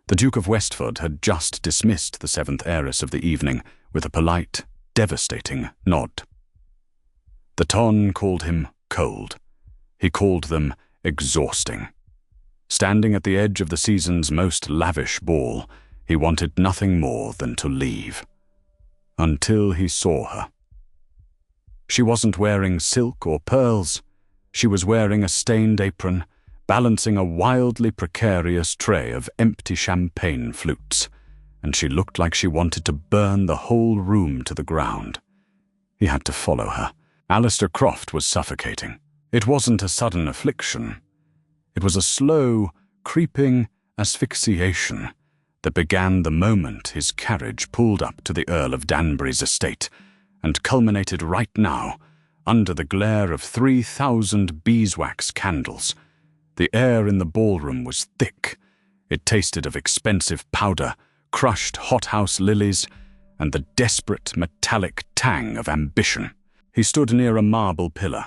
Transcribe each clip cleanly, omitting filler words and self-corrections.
The Duke of Westford had just dismissed the seventh heiress of the evening with a polite, devastating nod. The ton called him cold. He called them exhausting. Standing at the edge of the season's most lavish ball, he wanted nothing more than to leave. Until he saw her. She wasn't wearing silk or pearls. She was wearing a stained apron, balancing a wildly precarious tray of empty champagne flutes, and she looked like she wanted to burn the whole room to the ground. He had to follow her. Alistair Croft was suffocating. It wasn't a sudden affliction. It was a slow, creeping asphyxiation that began the moment his carriage pulled up to the Earl of Danbury's estate and culminated right now under the glare of 3,000 beeswax candles. The air in the ballroom was thick. It tasted of expensive powder, crushed hothouse lilies, and the desperate metallic tang of ambition. He stood near a marble pillar,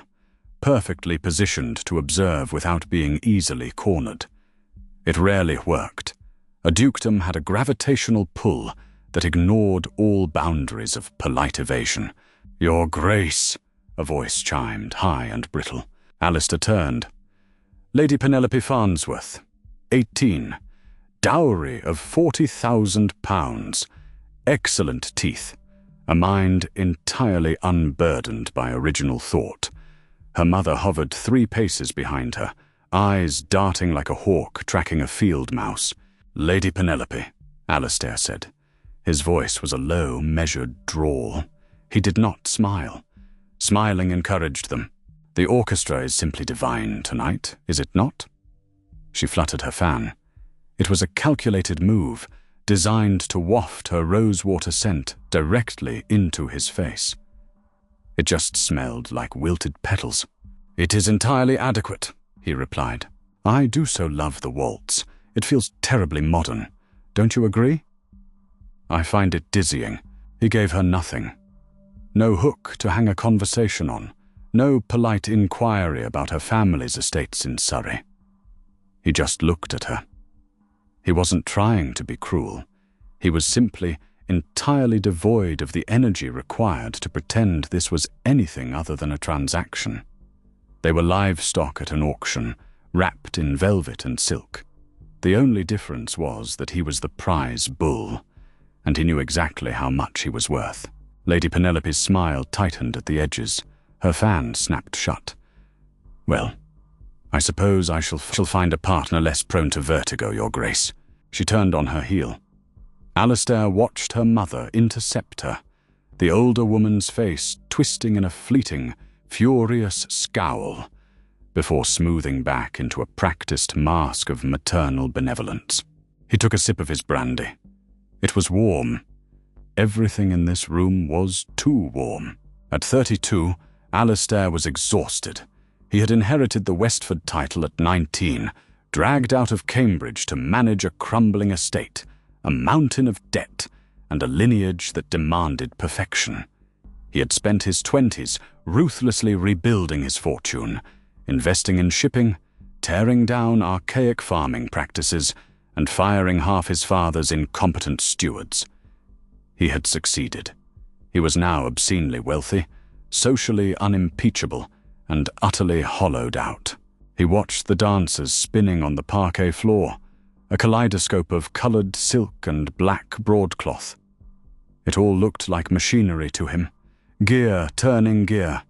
perfectly positioned to observe without being easily cornered. It rarely worked. A dukedom had a gravitational pull that ignored all boundaries of polite evasion. "Your Grace," a voice chimed, high and brittle. Alistair turned. "Lady Penelope Farnsworth, 18, dowry of £40,000, excellent teeth, a mind entirely unburdened by original thought." Her mother hovered 3 paces behind her, eyes darting like a hawk tracking a field mouse. "Lady Penelope," Alistair said. His voice was a low, measured drawl. He did not smile. Smiling encouraged them. "The orchestra is simply divine tonight, is it not?" She fluttered her fan. It was a calculated move, designed to waft her rosewater scent directly into his face. It just smelled like wilted petals. "It is entirely adequate," he replied. "I do so love the waltz. It feels terribly modern. Don't you agree?" "I find it dizzying." He gave her nothing. No hook to hang a conversation on. No polite inquiry about her family's estates in Surrey. He just looked at her. He wasn't trying to be cruel. He was simply entirely devoid of the energy required to pretend this was anything other than a transaction. They were livestock at an auction, wrapped in velvet and silk. The only difference was that he was the prize bull, and he knew exactly how much he was worth. Lady Penelope's smile tightened at the edges. Her fan snapped shut. "Well, I suppose I shall find a partner less prone to vertigo, Your Grace." She turned on her heel. Alistair watched her mother intercept her, the older woman's face twisting in a fleeting, furious scowl, before smoothing back into a practiced mask of maternal benevolence. He took a sip of his brandy. It was warm. Everything in this room was too warm. At 32, Alistair was exhausted. He had inherited the Westford title at 19, dragged out of Cambridge to manage a crumbling estate, a mountain of debt, and a lineage that demanded perfection. He had spent his 20s ruthlessly rebuilding his fortune, investing in shipping, tearing down archaic farming practices, and firing half his father's incompetent stewards. He had succeeded. He was now obscenely wealthy, socially unimpeachable, and utterly hollowed out. He watched the dancers spinning on the parquet floor, a kaleidoscope of colored silk and black broadcloth. It all looked like machinery to him, gear turning gear,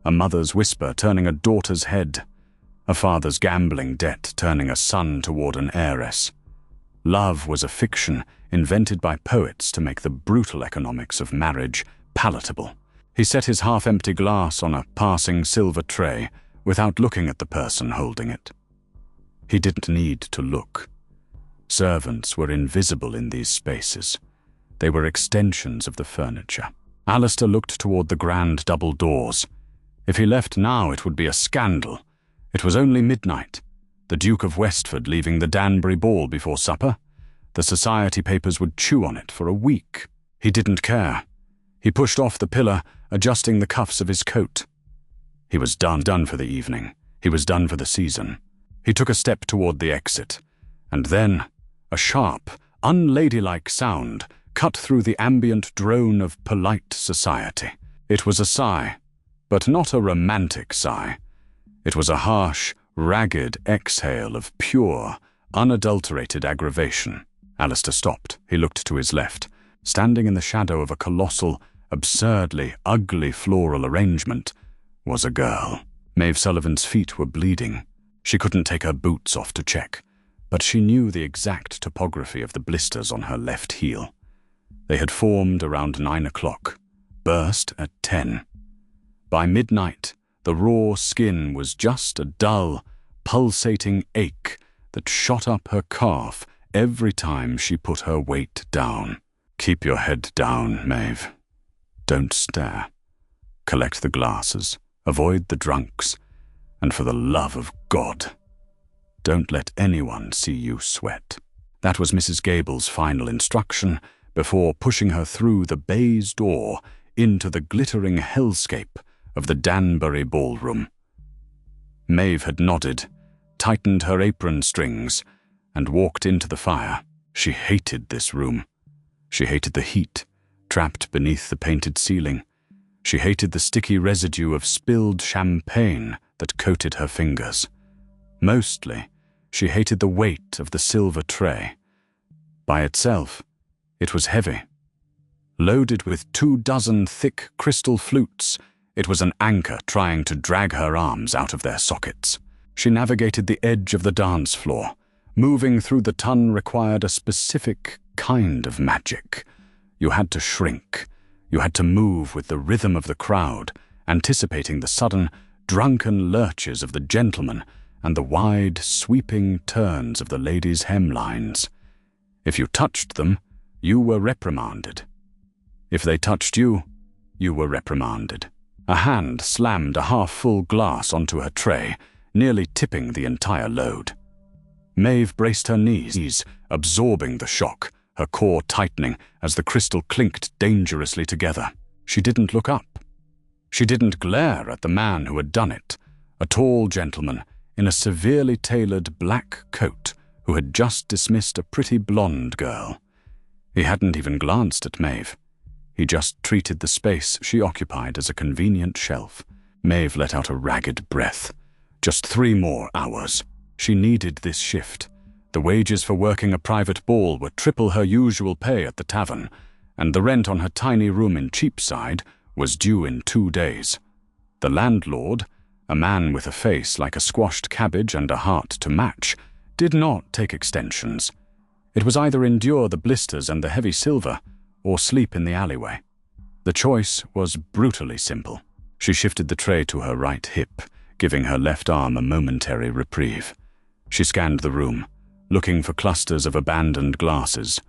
a mother's whisper turning a daughter's head, a father's gambling debt turning a son toward an heiress. Love was a fiction invented by poets to make the brutal economics of marriage palatable. He set his half-empty glass on a passing silver tray without looking at the person holding it. He didn't need to look. Servants were invisible in these spaces. They were extensions of the furniture. Alistair looked toward the grand double doors. If he left now, it would be a scandal. It was only midnight. The Duke of Westford leaving the Danbury ball before supper. The society papers would chew on it for a week. He didn't care. He pushed off the pillar, adjusting the cuffs of his coat. He was done for the evening. He was done for the season. He took a step toward the exit, and then A sharp, unladylike sound cut through the ambient drone of polite society. It was a sigh, but not a romantic sigh. It was a harsh, ragged exhale of pure, unadulterated aggravation. Alistair stopped. He looked to his left. Standing in the shadow of a colossal, absurdly ugly floral arrangement was a girl. Maeve Sullivan's feet were bleeding. She couldn't take her boots off to check, but she knew the exact topography of the blisters on her left heel. They had formed around 9 o'clock, burst at 10. By midnight, the raw skin was just a dull, pulsating ache that shot up her calf every time she put her weight down. Keep your head down, Maeve. Don't stare. Collect the glasses. Avoid the drunks. And for the love of God, don't let anyone see you sweat. That was Mrs. Gable's final instruction before pushing her through the baize door into the glittering hellscape of the Danbury ballroom. Maeve had nodded, tightened her apron strings, and walked into the fire. She hated this room. She hated the heat, trapped beneath the painted ceiling. She hated the sticky residue of spilled champagne that coated her fingers. Mostly, she hated the weight of the silver tray. By itself, it was heavy. Loaded with 24 thick crystal flutes, it was an anchor trying to drag her arms out of their sockets. She navigated the edge of the dance floor. Moving through the ton required a specific kind of magic. You had to shrink. You had to move with the rhythm of the crowd, anticipating the sudden, drunken lurches of the gentlemen and the wide, sweeping turns of the ladies' hemlines. If you touched them, you were reprimanded. If they touched you, you were reprimanded. A hand slammed a half-full glass onto her tray, nearly tipping the entire load. Maeve braced her knees, absorbing the shock, her core tightening as the crystal clinked dangerously together. She didn't look up. She didn't glare at the man who had done it, a tall gentleman in a severely tailored black coat who had just dismissed a pretty blonde girl. He hadn't even glanced at Maeve. He just treated the space she occupied as a convenient shelf. Maeve let out a ragged breath. Just 3 more hours. She needed this shift. The wages for working a private ball were triple her usual pay at the tavern, and the rent on her tiny room in Cheapside was due in 2 days. The landlord, a man with a face like a squashed cabbage and a heart to match, did not take extensions. It was either endure the blisters and the heavy silver, or sleep in the alleyway. The choice was brutally simple. She shifted the tray to her right hip, giving her left arm a momentary reprieve. She scanned the room, looking for clusters of abandoned glasses.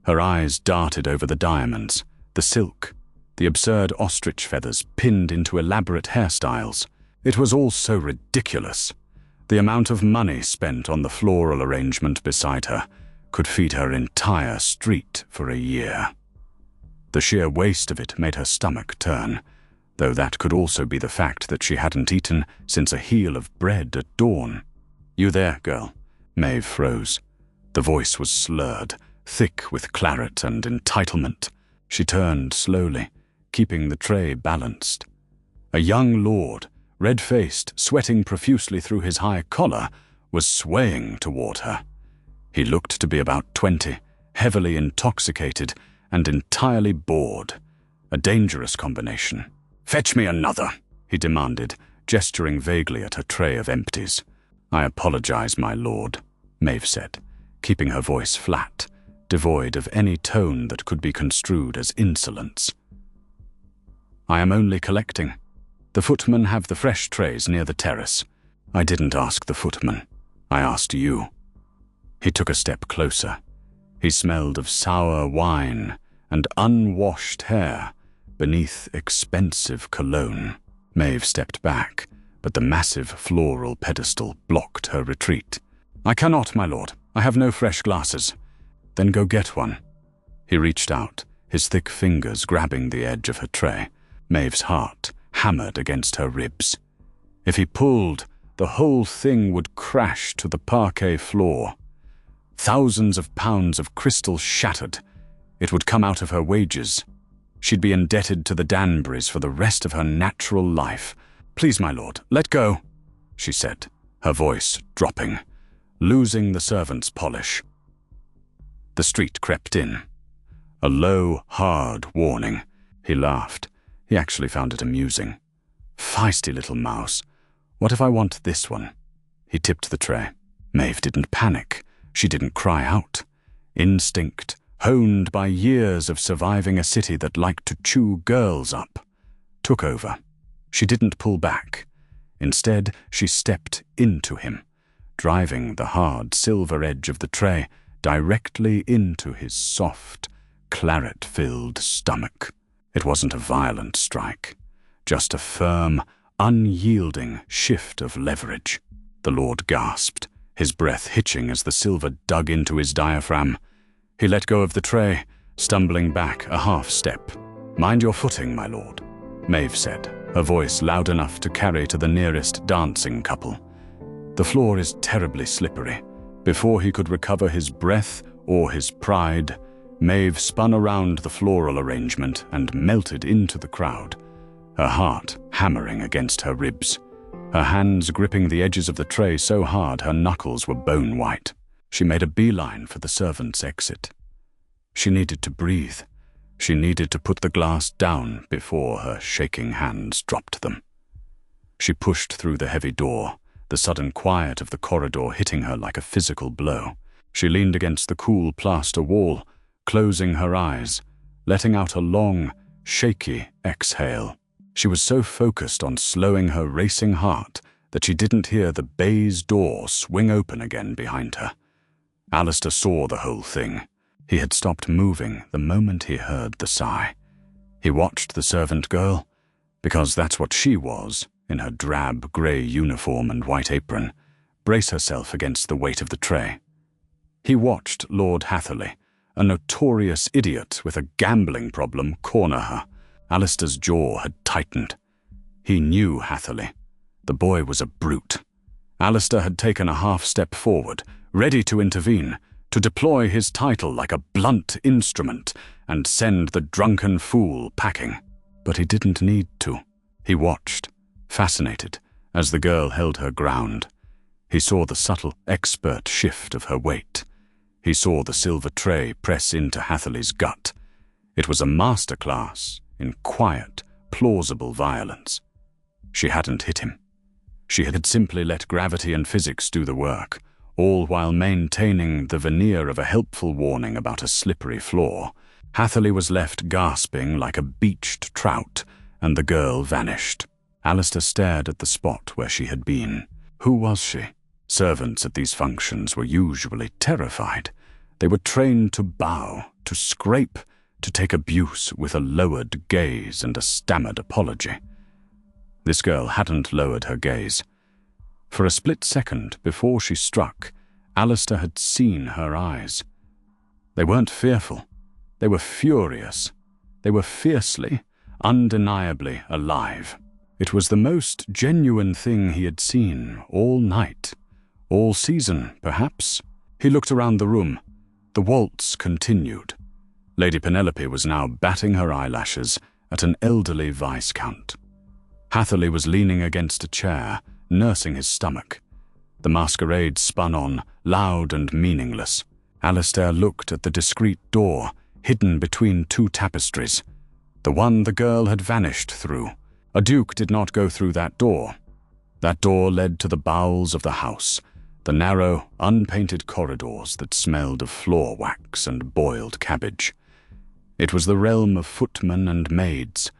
Her eyes darted over the diamonds, the silk, the absurd ostrich feathers pinned into elaborate hairstyles. It was all so ridiculous. The amount of money spent on the floral arrangement beside her could feed her entire street for a year. The sheer waste of it made her stomach turn, though that could also be the fact that she hadn't eaten since a heel of bread at dawn. "You there, girl?" Maeve froze. The voice was slurred, thick with claret and entitlement. She turned slowly, keeping the tray balanced. A young lord, red-faced, sweating profusely through his high collar, was swaying toward her. He looked to be about 20, heavily intoxicated and entirely bored. A dangerous combination. "Fetch me another," he demanded, gesturing vaguely at her tray of empties. "I apologize, my lord," Maeve said, keeping her voice flat, devoid of any tone that could be construed as insolence. "I am only collecting. The footmen have the fresh trays near the terrace. I didn't ask the footman. I asked you." He took a step closer. He smelled of sour wine and unwashed hair beneath expensive cologne. Maeve stepped back, but the massive floral pedestal blocked her retreat. "I cannot, my lord. I have no fresh glasses." "Then go get one." He reached out, his thick fingers grabbing the edge of her tray. Maeve's heart hammered against her ribs. If he pulled, the whole thing would crash to the parquet floor. Thousands of pounds of crystal shattered. It would come out of her wages. She'd be indebted to the Danburys for the rest of her natural life. "Please, my lord, let go," she said, her voice dropping, losing the servant's polish. The street crept in. A low, hard warning. He laughed. He actually found it amusing. Feisty little mouse. What if I want this one? He tipped the tray. Maeve didn't panic. She didn't cry out. Instinct, honed by years of surviving a city that liked to chew girls up, took over. She didn't pull back. Instead, she stepped into him, driving the hard silver edge of the tray directly into his soft, claret-filled stomach. It wasn't a violent strike, just a firm, unyielding shift of leverage. The lord gasped, his breath hitching as the silver dug into his diaphragm. He let go of the tray, stumbling back a half step. "Mind your footing, my lord," Maeve said, her voice loud enough to carry to the nearest dancing couple. "The floor is terribly slippery." Before he could recover his breath or his pride, Maeve spun around the floral arrangement and melted into the crowd, her heart hammering against her ribs, her hands gripping the edges of the tray so hard her knuckles were bone white. She made a beeline for the servant's exit. She needed to breathe. She needed to put the glass down before her shaking hands dropped them. She pushed through the heavy door, the sudden quiet of the corridor hitting her like a physical blow. She leaned against the cool plaster wall, closing her eyes, letting out a long, shaky exhale. She was so focused on slowing her racing heart that she didn't hear the baize door swing open again behind her. Alistair saw the whole thing. He had stopped moving the moment he heard the sigh. He watched the servant girl, because that's what she was, in her drab grey uniform and white apron, brace herself against the weight of the tray. He watched Lord Hatherley, a notorious idiot with a gambling problem, corner her. Alistair's jaw had tightened. He knew Hatherley. The boy was a brute. Alistair had taken a half step forward, ready to intervene, to deploy his title like a blunt instrument and send the drunken fool packing. But he didn't need to. He watched, fascinated, as the girl held her ground. He saw the subtle, expert shift of her weight. He saw the silver tray press into Hatherley's gut. It was a masterclass in quiet, plausible violence. She hadn't hit him. She had simply let gravity and physics do the work, all while maintaining the veneer of a helpful warning about a slippery floor. Hatherley was left gasping like a beached trout, and the girl vanished. Alistair stared at the spot where she had been. Who was she? Servants at these functions were usually terrified. They were trained to bow, to scrape, to take abuse with a lowered gaze and a stammered apology. This girl hadn't lowered her gaze. For a split second before she struck, Alistair had seen her eyes. They weren't fearful. They were furious. They were fiercely, undeniably alive. It was the most genuine thing he had seen all night, all season, perhaps. He looked around the room. The waltz continued. Lady Penelope was now batting her eyelashes at an elderly Viscount. Hatherley was leaning against a chair, nursing his stomach. The masquerade spun on, loud and meaningless. Alistair looked at the discreet door, hidden between two tapestries, the one the girl had vanished through. A duke did not go through that door. That door led to the bowels of the house, the narrow, unpainted corridors that smelled of floor wax and boiled cabbage. It was the realm of footmen and maids,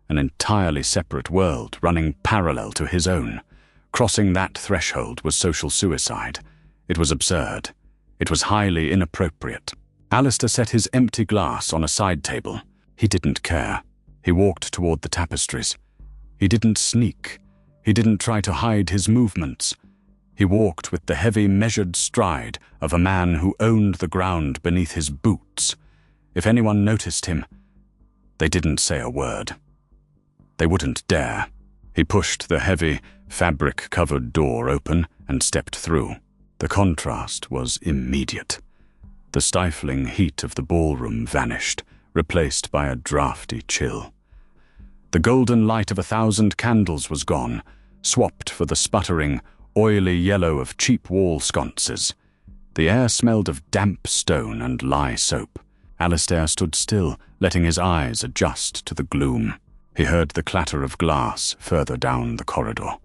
an entirely separate world running parallel to his own. Crossing that threshold was social suicide. It was absurd. It was highly inappropriate. Alistair set his empty glass on a side table. He didn't care. He walked toward the tapestries. He didn't sneak. He didn't try to hide his movements. He walked with the heavy, measured stride of a man who owned the ground beneath his boots. If anyone noticed him, they didn't say a word. They wouldn't dare. He pushed the heavy, fabric-covered door open and stepped through. The contrast was immediate. The stifling heat of the ballroom vanished, replaced by a draughty chill. The golden light of 1,000 candles was gone, swapped for the sputtering, oily yellow of cheap wall sconces. The air smelled of damp stone and lye soap. Alistair stood still, letting his eyes adjust to the gloom. He heard the clatter of glass further down the corridor.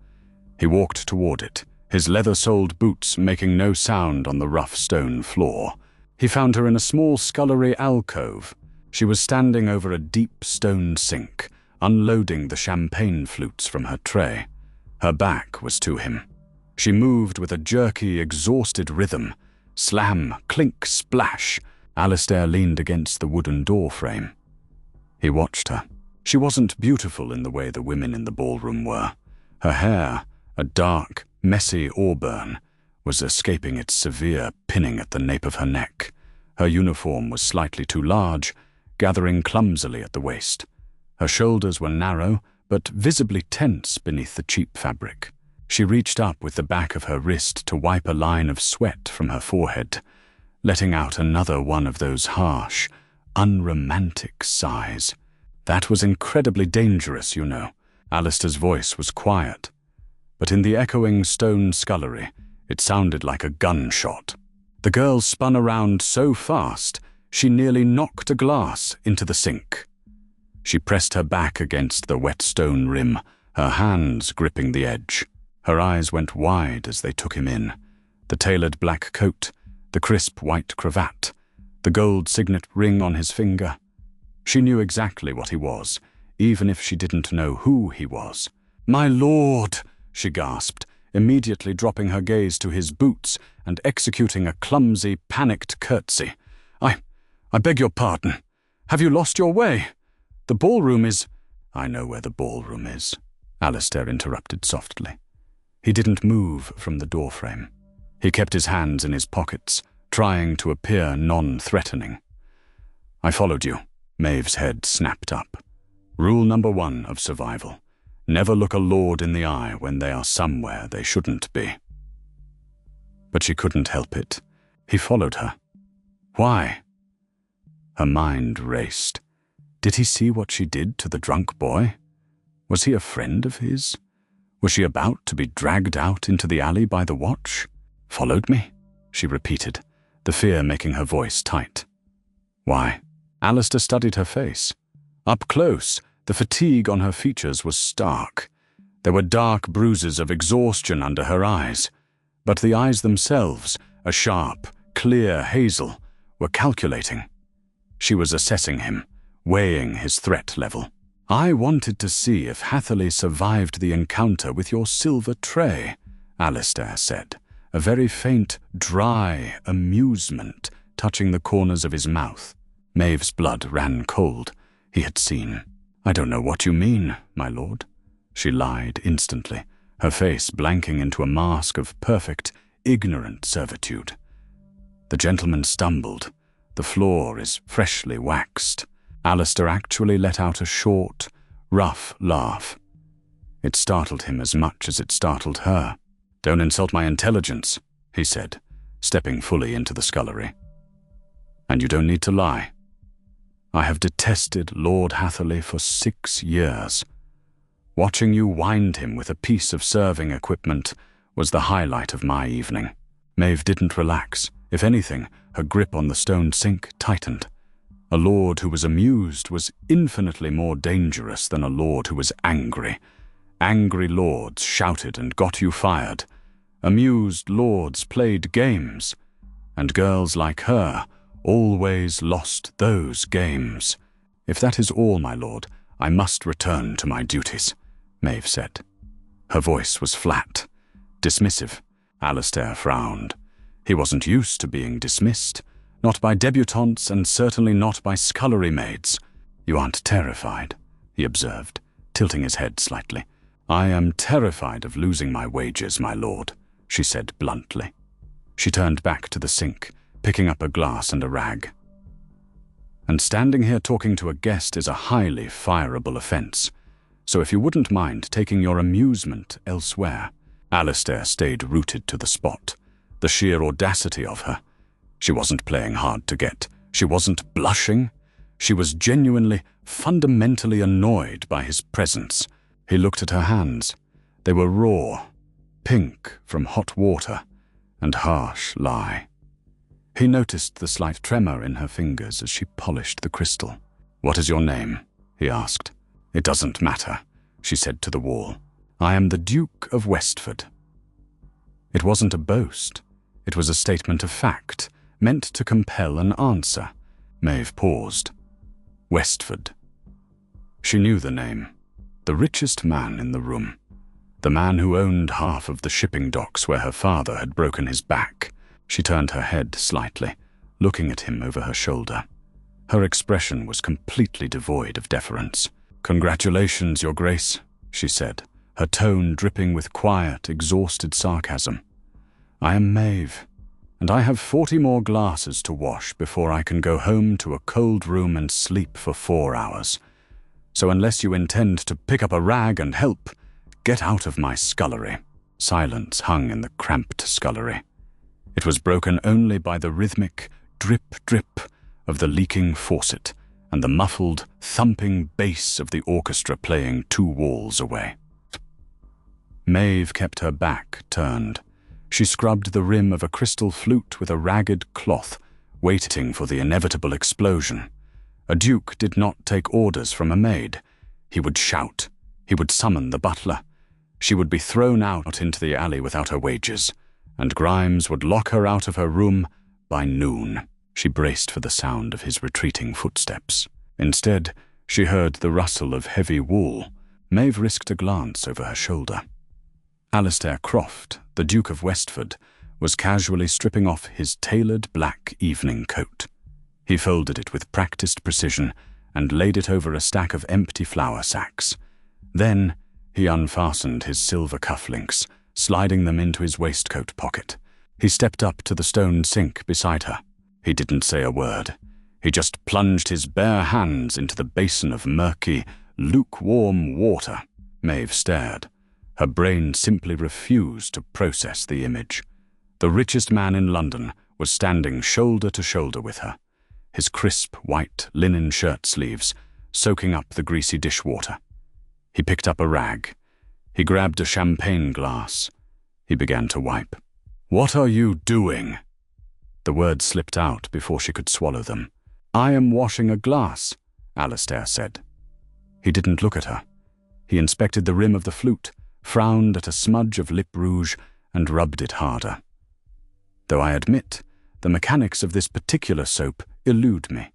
He walked toward it, his leather-soled boots making no sound on the rough stone floor. He found her in a small scullery alcove. She was standing over a deep stone sink, unloading the champagne flutes from her tray. Her back was to him. She moved with a jerky, exhausted rhythm. Slam, clink, splash. Alistair leaned against the wooden door frame. He watched her. She wasn't beautiful in the way the women in the ballroom were. Her hair, a dark, messy auburn, was escaping its severe pinning at the nape of her neck. Her uniform was slightly too large, gathering clumsily at the waist. Her shoulders were narrow, but visibly tense beneath the cheap fabric. She reached up with the back of her wrist to wipe a line of sweat from her forehead, letting out another one of those harsh, unromantic sighs. That was incredibly dangerous, you know. Alistair's voice was quiet, but in the echoing stone scullery, it sounded like a gunshot. The girl spun around so fast, she nearly knocked a glass into the sink. She pressed her back against the wet stone rim, her hands gripping the edge. Her eyes went wide as they took him in. The tailored black coat, the crisp white cravat, the gold signet ring on his finger. She knew exactly what he was, even if she didn't know who he was. "My lord!" she gasped, immediately dropping her gaze to his boots and executing a clumsy, panicked curtsy. I beg your pardon. Have you lost your way? The ballroom is—" "I know where the ballroom is," Alistair interrupted softly. He didn't move from the doorframe. He kept his hands in his pockets, trying to appear non-threatening. "I followed you." Maeve's head snapped up. "Rule number 1 of survival. Never look a lord in the eye when they are somewhere they shouldn't be." But she couldn't help it. He followed her. Why? Her mind raced. Did he see what she did to the drunk boy? Was he a friend of his? Was she about to be dragged out into the alley by the watch? "Followed me?" she repeated, the fear making her voice tight. Why? Alistair studied her face. Up close, the fatigue on her features was stark. There were dark bruises of exhaustion under her eyes, but the eyes themselves, a sharp, clear hazel, were calculating. She was assessing him, weighing his threat level. "I wanted to see if Hatherley survived the encounter with your silver tray," Alistair said, a very faint, dry amusement touching the corners of his mouth. Maeve's blood ran cold. He had seen. "I don't know what you mean, my lord," she lied instantly, her face blanking into a mask of perfect, ignorant servitude. The gentleman stumbled. The floor is freshly waxed. Alistair actually let out a short, rough laugh. It startled him as much as it startled her. "Don't insult my intelligence," he said, stepping fully into the scullery. "And you don't need to lie. I have detested Lord Hatherley for 6 years. Watching you wind him with a piece of serving equipment was the highlight of my evening." Maeve didn't relax. If anything, her grip on the stone sink tightened. A lord who was amused was infinitely more dangerous than a lord who was angry. Angry lords shouted and got you fired. Amused lords played games. And girls like her always lost those games. "If that is all, my lord, I must return to my duties," Maeve said. Her voice was flat, dismissive. Alistair frowned. He wasn't used to being dismissed, not by debutantes and certainly not by scullery maids. "You aren't terrified," he observed, tilting his head slightly. "I am terrified of losing my wages, my lord," she said bluntly. She turned back to the sink, picking up a glass and a rag. "And standing here talking to a guest is a highly fireable offense. So if you wouldn't mind taking your amusement elsewhere." Alistair stayed rooted to the spot. The sheer audacity of her. She wasn't playing hard to get. She wasn't blushing. She was genuinely, fundamentally annoyed by his presence. He looked at her hands. They were raw, pink from hot water, and harsh lye. He noticed the slight tremor in her fingers as she polished the crystal. "What is your name?" he asked. "It doesn't matter," she said to the wall. "I am the Duke of Westford." It wasn't a boast. It was a statement of fact, meant to compel an answer. Maeve paused. Westford. She knew the name. The richest man in the room. The man who owned half of the shipping docks where her father had broken his back. She turned her head slightly, looking at him over her shoulder. Her expression was completely devoid of deference. "Congratulations, Your Grace," she said, her tone dripping with quiet, exhausted sarcasm. "I am Maeve, and I have 40 more glasses to wash before I can go home to a cold room and sleep for 4 hours. So unless you intend to pick up a rag and help, get out of my scullery." Silence hung in the cramped scullery. It was broken only by the rhythmic drip-drip of the leaking faucet and the muffled, thumping bass of the orchestra playing 2 walls away. Maeve kept her back turned. She scrubbed the rim of a crystal flute with a ragged cloth, waiting for the inevitable explosion. A duke did not take orders from a maid. He would shout. He would summon the butler. She would be thrown out into the alley without her wages, and Grimes would lock her out of her room by noon. She braced for the sound of his retreating footsteps. Instead, she heard the rustle of heavy wool. Maeve risked a glance over her shoulder. Alistair Croft, the Duke of Westford, was casually stripping off his tailored black evening coat. He folded it with practiced precision and laid it over a stack of empty flour sacks. Then he unfastened his silver cufflinks, sliding them into his waistcoat pocket. He stepped up to the stone sink beside her. He didn't say a word. He just plunged his bare hands into the basin of murky, lukewarm water. Maeve stared. Her brain simply refused to process the image. The richest man in London was standing shoulder to shoulder with her, his crisp white linen shirt sleeves soaking up the greasy dishwater. He picked up a rag. He grabbed a champagne glass. He began to wipe. "What are you doing?" The words slipped out before she could swallow them. "I am washing a glass," Alistair said. He didn't look at her. He inspected the rim of the flute, frowned at a smudge of lip rouge, and rubbed it harder. "Though I admit, the mechanics of this particular soap elude me.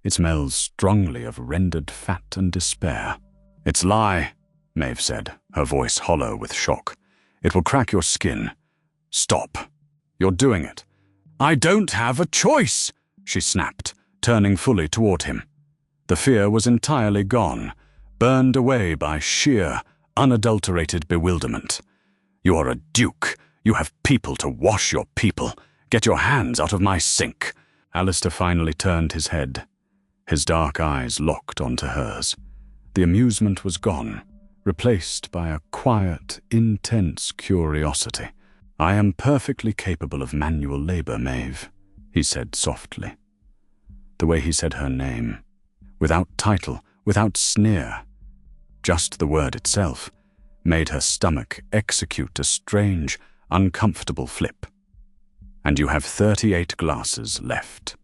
It smells strongly of rendered fat and despair." "It's lye," Maeve said, her voice hollow with shock. "It will crack your skin. Stop. You're doing it." "I don't have a choice," she snapped, turning fully toward him. The fear was entirely gone, burned away by sheer, unadulterated bewilderment. "You are a duke. You have people to wash your people. Get your hands out of my sink." Alistair finally turned his head. His dark eyes locked onto hers. The amusement was gone, replaced by a quiet, intense curiosity. "I am perfectly capable of manual labor, Maeve," he said softly. The way he said her name, without title, without sneer, just the word itself, made her stomach execute a strange, uncomfortable flip. "And you have 38 glasses left.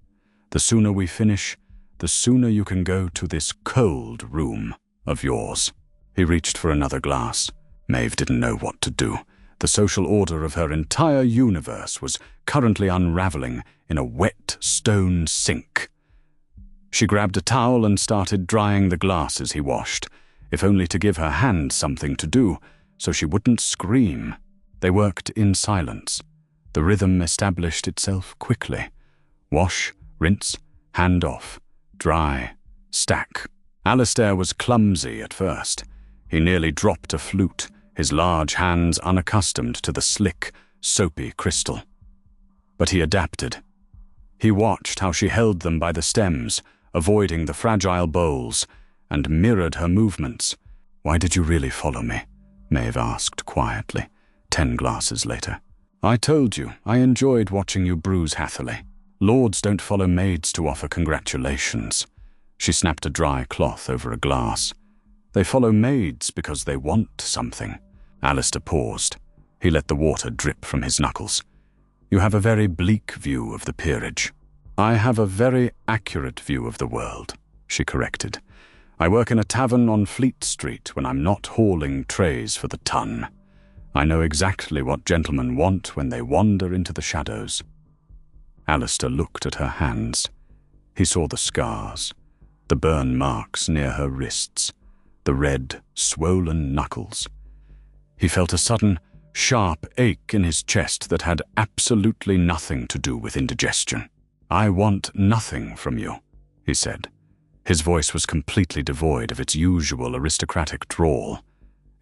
The sooner we finish, the sooner you can go to this cold room of yours." He reached for another glass. Maeve didn't know what to do. The social order of her entire universe was currently unraveling in a wet stone sink. She grabbed a towel and started drying the glasses he washed, if only to give her hand something to do, so she wouldn't scream. They worked in silence. The rhythm established itself quickly. Wash, rinse, hand off, dry, stack. Alistair was clumsy at first. He nearly dropped a flute, his large hands unaccustomed to the slick, soapy crystal. But he adapted. He watched how she held them by the stems, avoiding the fragile bowls, and mirrored her movements. "Why did you really follow me?" Maeve asked quietly, 10 glasses later. "I told you I enjoyed watching you bruise Hatherley." Lords don't follow maids to offer congratulations. She snapped a dry cloth over a glass. They follow maids because they want something. Alistair paused. He let the water drip from his knuckles. You have a very bleak view of the peerage. I have a very accurate view of the world, she corrected. I work in a tavern on Fleet Street when I'm not hauling trays for the ton. I know exactly what gentlemen want when they wander into the shadows. Alistair looked at her hands. He saw the scars, the burn marks near her wrists, the red, swollen knuckles. He felt a sudden, sharp ache in his chest that had absolutely nothing to do with indigestion. I want nothing from you, he said. His voice was completely devoid of its usual aristocratic drawl.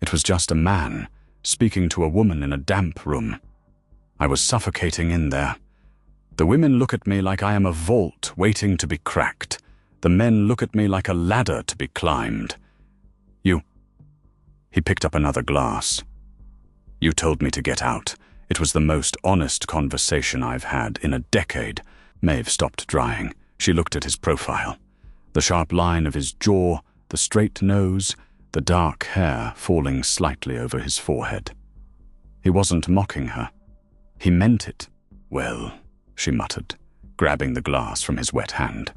It was just a man speaking to a woman in a damp room. I was suffocating in there. The women look at me like I am a vault waiting to be cracked. The men look at me like a ladder to be climbed. You. He picked up another glass. You told me to get out. It was the most honest conversation I've had in a decade. Maeve stopped drying. She looked at his profile. The sharp line of his jaw, the straight nose, the dark hair falling slightly over his forehead. He wasn't mocking her. He meant it. Well, she muttered, grabbing the glass from his wet hand.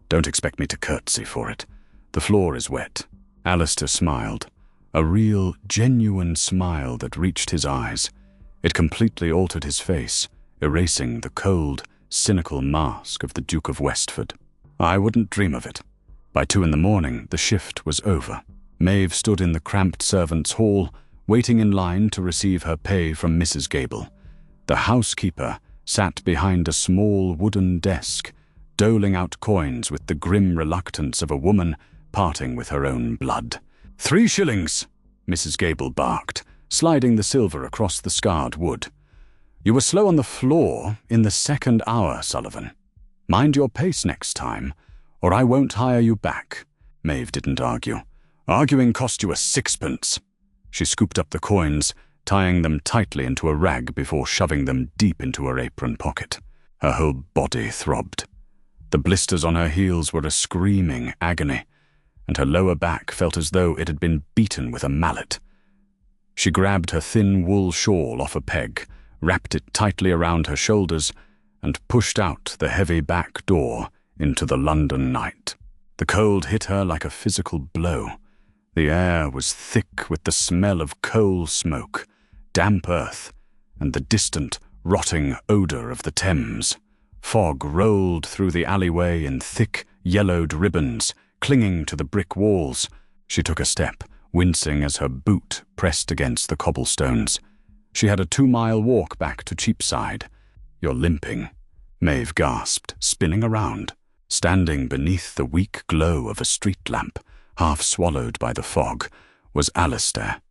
Don't expect me to curtsy for it. The floor is wet. Alistair smiled. A real, genuine smile that reached his eyes. It completely altered his face, erasing the cold, cynical mask of the Duke of Westford. I wouldn't dream of it. By 2 a.m, the shift was over. Maeve stood in the cramped servants' hall, waiting in line to receive her pay from Mrs. Gable. The housekeeper sat behind a small wooden desk, doling out coins with the grim reluctance of a woman parting with her own blood. 3 shillings, Mrs. Gable barked, sliding the silver across the scarred wood. You were slow on the floor in the 2nd hour, Sullivan. Mind your pace next time, or I won't hire you back. Maeve didn't argue. Arguing cost you a 6pence. She scooped up the coins, tying them tightly into a rag before shoving them deep into her apron pocket. Her whole body throbbed. The blisters on her heels were a screaming agony, and her lower back felt as though it had been beaten with a mallet. She grabbed her thin wool shawl off a peg, wrapped it tightly around her shoulders, and pushed out the heavy back door into the London night. The cold hit her like a physical blow. The air was thick with the smell of coal smoke, damp earth, and the distant, rotting odor of the Thames. Fog rolled through the alleyway in thick, yellowed ribbons, clinging to the brick walls. She took a step, wincing as her boot pressed against the cobblestones. She had a 2-mile walk back to Cheapside. You're limping, Maeve gasped, spinning around. Standing beneath the weak glow of a street lamp, half swallowed by the fog, was Alistair.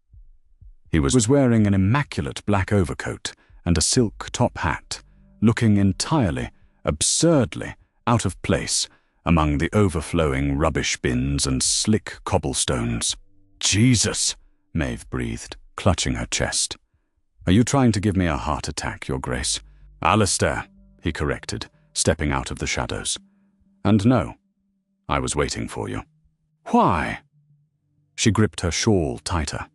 He was wearing an immaculate black overcoat and a silk top hat, looking entirely, absurdly out of place among the overflowing rubbish bins and slick cobblestones. Jesus, Maeve breathed, clutching her chest. Are you trying to give me a heart attack, Your Grace? Alistair, he corrected, stepping out of the shadows. And no, I was waiting for you. Why? She gripped her shawl tighter.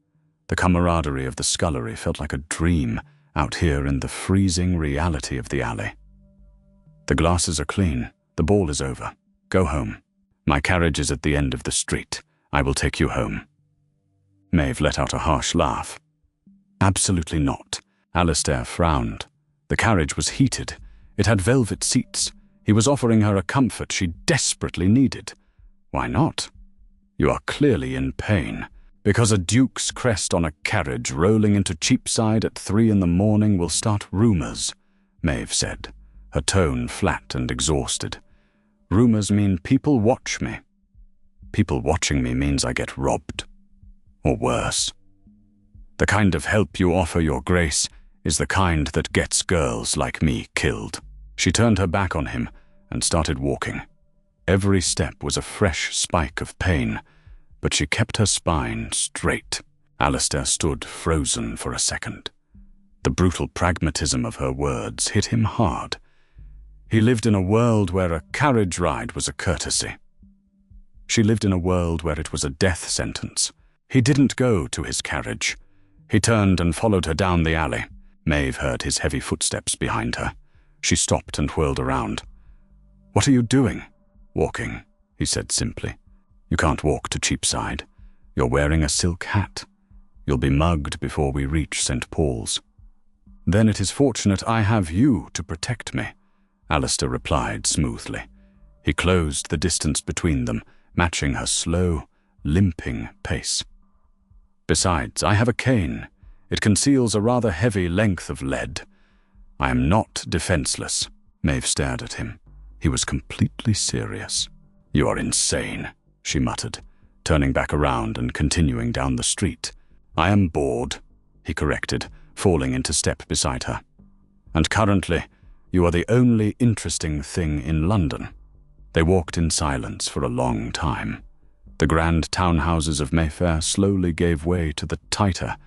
The camaraderie of the scullery felt like a dream out here in the freezing reality of the alley. The glasses are clean. The ball is over. Go home. My carriage is at the end of the street. I will take you home. Maeve let out a harsh laugh. Absolutely not. Alistair frowned. The carriage was heated. It had velvet seats. He was offering her a comfort she desperately needed. Why not? You are clearly in pain. Because a duke's crest on a carriage rolling into Cheapside at 3 a.m. will start rumours, Maeve said, her tone flat and exhausted. Rumours mean people watch me. People watching me means I get robbed. Or worse. The kind of help you offer, Your Grace, is the kind that gets girls like me killed. She turned her back on him and started walking. Every step was a fresh spike of pain, but she kept her spine straight. Alistair stood frozen for a second. The brutal pragmatism of her words hit him hard. He lived in a world where a carriage ride was a courtesy. She lived in a world where it was a death sentence. He didn't go to his carriage. He turned and followed her down the alley. Maeve heard his heavy footsteps behind her. She stopped and whirled around. "What are you doing?" "Walking," he said simply. "You can't walk to Cheapside. You're wearing a silk hat. You'll be mugged before we reach St. Paul's." "Then it is fortunate I have you to protect me," Alistair replied smoothly. He closed the distance between them, matching her slow, limping pace. "Besides, I have a cane. It conceals a rather heavy length of lead. I am not defenseless." Maeve stared at him. He was completely serious. "You are insane," she muttered, turning back around and continuing down the street. "I am bored," he corrected, falling into step beside her. "And currently, you are the only interesting thing in London." They walked in silence for a long time. The grand townhouses of Mayfair slowly gave way to the tighter,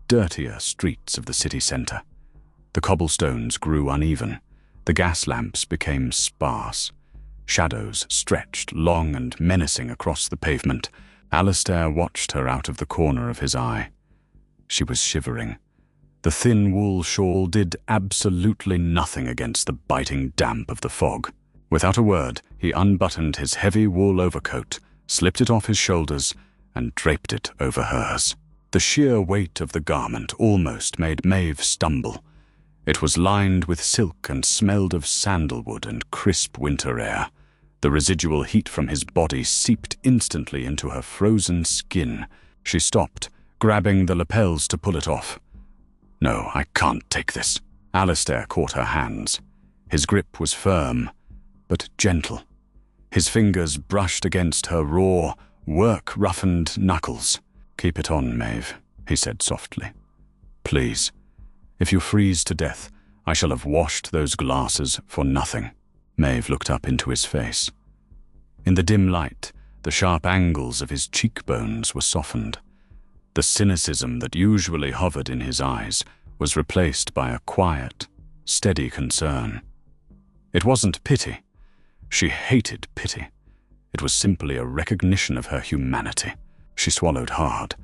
dirtier streets of the city centre. The cobblestones grew uneven. The gas lamps became sparse. Shadows stretched long and menacing across the pavement. Alistair watched her out of the corner of his eye. She was shivering. The thin wool shawl did absolutely nothing against the biting damp of the fog. Without a word, he unbuttoned his heavy wool overcoat, slipped it off his shoulders, and draped it over hers. The sheer weight of the garment almost made Maeve stumble. It was lined with silk and smelled of sandalwood and crisp winter air. The residual heat from his body seeped instantly into her frozen skin. She stopped, grabbing the lapels to pull it off. "No, I can't take this." Alistair caught her hands. His grip was firm, but gentle. His fingers brushed against her raw, work-roughened knuckles. "Keep it on, Maeve," he said softly. "Please. If you freeze to death, I shall have washed those glasses for nothing." Maeve looked up into his face. In the dim light, the sharp angles of his cheekbones were softened. The cynicism that usually hovered in his eyes was replaced by a quiet, steady concern. It wasn't pity. She hated pity. It was simply a recognition of her humanity. She swallowed hard.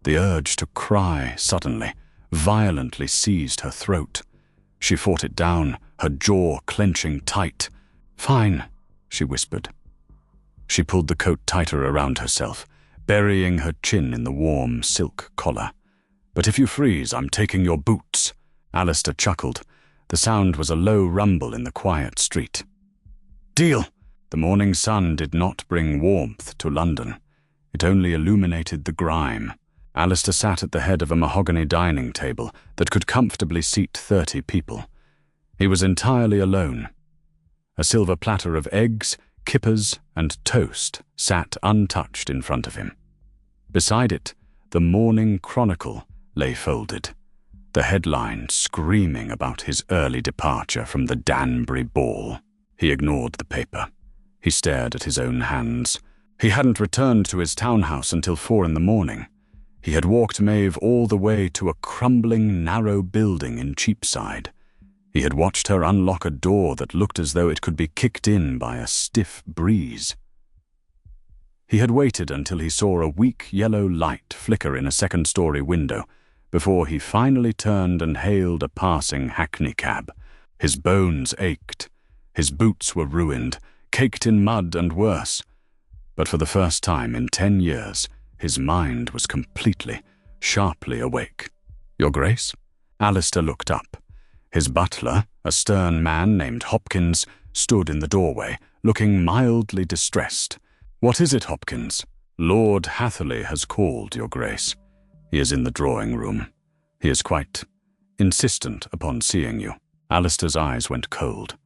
The urge to cry suddenly, violently seized her throat. She fought it down, her jaw clenching tight. "Fine," she whispered. She pulled the coat tighter around herself, burying her chin in the warm silk collar. "But if you freeze, I'm taking your boots." Alistair chuckled. The sound was a low rumble in the quiet street. "Deal!" The morning sun did not bring warmth to London. It only illuminated the grime. Alistair sat at the head of a mahogany dining table that could comfortably seat 30 people. He was entirely alone. A silver platter of eggs, kippers, and toast sat untouched in front of him. Beside it, the Morning Chronicle lay folded, the headline screaming about his early departure from the Danbury ball. He ignored the paper. He stared at his own hands. He hadn't returned to his townhouse until 4 in the morning. He had walked Maeve all the way to a crumbling, narrow building in Cheapside. He had watched her unlock a door that looked as though it could be kicked in by a stiff breeze. He had waited until he saw a weak yellow light flicker in a second-story window before he finally turned and hailed a passing hackney cab. His bones ached. His boots were ruined, caked in mud and worse. But for the first time in 10 years, his mind was completely, sharply awake. "Your Grace?" Alistair looked up. His butler, a stern man named Hopkins, stood in the doorway, looking mildly distressed. "What is it, Hopkins?" "Lord Hatherley has called, Your Grace. He is in the drawing room. He is quite insistent upon seeing you." Alistair's eyes went cold.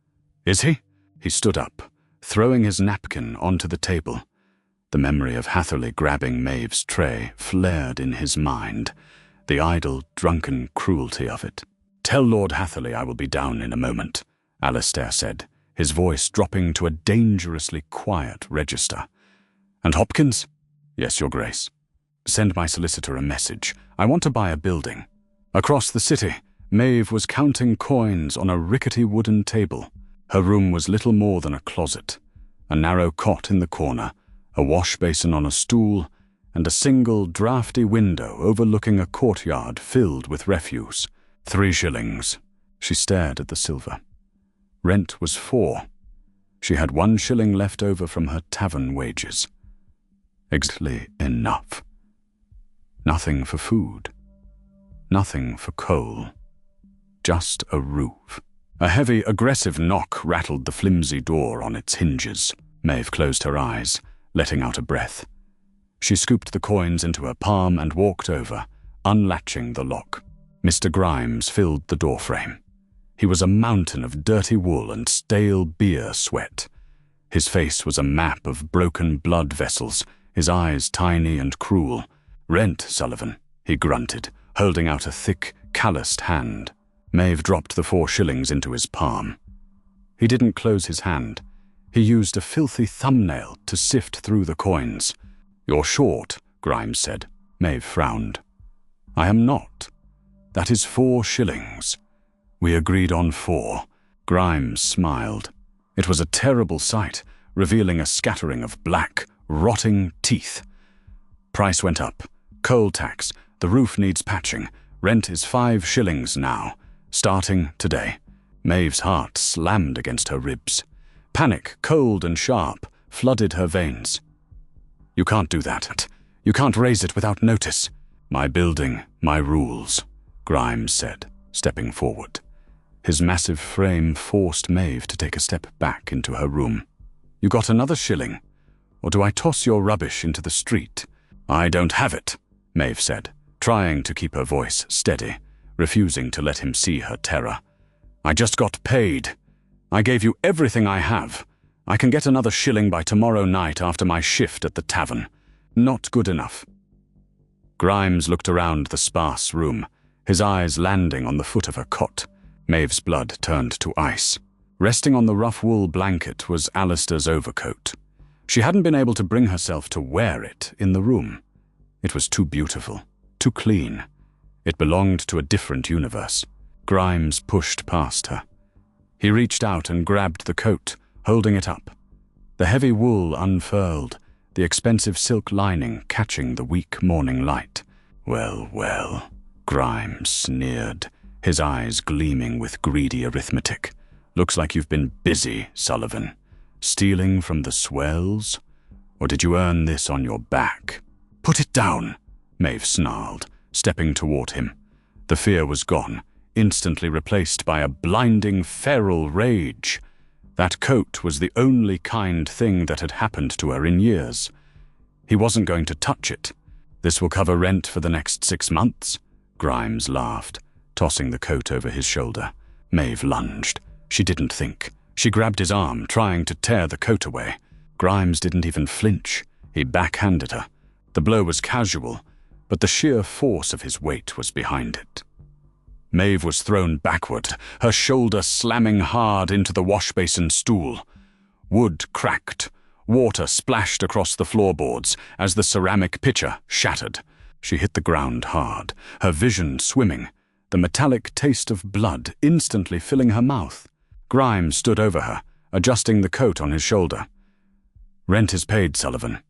"Is he?" He stood up, throwing his napkin onto the table. The memory of Hatherley grabbing Maeve's tray flared in his mind, the idle, drunken cruelty of it. "Tell Lord Hatherley I will be down in a moment," Alistair said, his voice dropping to a dangerously quiet register. "And Hopkins?" "Yes, Your Grace." "Send my solicitor a message. I want to buy a building." Across the city, Maeve was counting coins on a rickety wooden table. Her room was little more than a closet, a narrow cot in the corner, a wash basin on a stool, and a single draughty window overlooking a courtyard filled with refuse. 3 shillings. She stared at the silver. Rent was 4. She had 1 shilling left over from her tavern wages. Exactly enough. Nothing for food. Nothing for coal. Just a roof. A heavy, aggressive knock rattled the flimsy door on its hinges. Maeve closed her eyes, letting out a breath. She scooped the coins into her palm and walked over, unlatching the lock. Mr. Grimes filled the doorframe. He was a mountain of dirty wool and stale beer sweat. His face was a map of broken blood vessels, his eyes tiny and cruel. "Rent, Sullivan," he grunted, holding out a thick, calloused hand. Maeve dropped the 4 shillings into his palm. He didn't close his hand. He used a filthy thumbnail to sift through the coins. "You're short," Grimes said. Maeve frowned. "I am not. That is 4 shillings. We agreed on 4. Grimes smiled. It was a terrible sight, revealing a scattering of black, rotting teeth. Price went up. Coal tax. The roof needs patching. Rent is 5 shillings now. Starting today." Maeve's heart slammed against her ribs. Panic, cold and sharp, flooded her veins. "You can't do that. You can't raise it without notice." "My building, my rules," Grimes said, stepping forward. His massive frame forced Maeve to take a step back into her room. "You got another shilling? Or do I toss your rubbish into the street?" "I don't have it," Maeve said, trying to keep her voice steady, refusing to let him see her terror. "I just got paid. I gave you everything I have. I can get another shilling by tomorrow night after my shift at the tavern. Not good enough." Grimes looked around the sparse room, his eyes landing on the foot of her cot. Maeve's blood turned to ice. Resting on the rough wool blanket was Alistair's overcoat. She hadn't been able to bring herself to wear it in the room. It was too beautiful, too clean. It belonged to a different universe. Grimes pushed past her. He reached out and grabbed the coat, holding it up. The heavy wool unfurled, the expensive silk lining catching the weak morning light. "Well, well," Grimes sneered, his eyes gleaming with greedy arithmetic. "Looks like you've been busy, Sullivan. Stealing from the swells? Or did you earn this on your back?" "Put it down," Maeve snarled, stepping toward him. The fear was gone, instantly replaced by a blinding, feral rage. That coat was the only kind thing that had happened to her in years. He wasn't going to touch it. "This will cover rent for the next 6 months," Grimes laughed, tossing the coat over his shoulder. Maeve lunged. She didn't think. She grabbed his arm, trying to tear the coat away. Grimes didn't even flinch. He backhanded her. The blow was casual, but the sheer force of his weight was behind it. Maeve was thrown backward, her shoulder slamming hard into the wash-basin stool. Wood cracked. Water splashed across the floorboards as the ceramic pitcher shattered. She hit the ground hard, her vision swimming, the metallic taste of blood instantly filling her mouth. Grimes stood over her, adjusting the coat on his shoulder. "Rent is paid, Sullivan.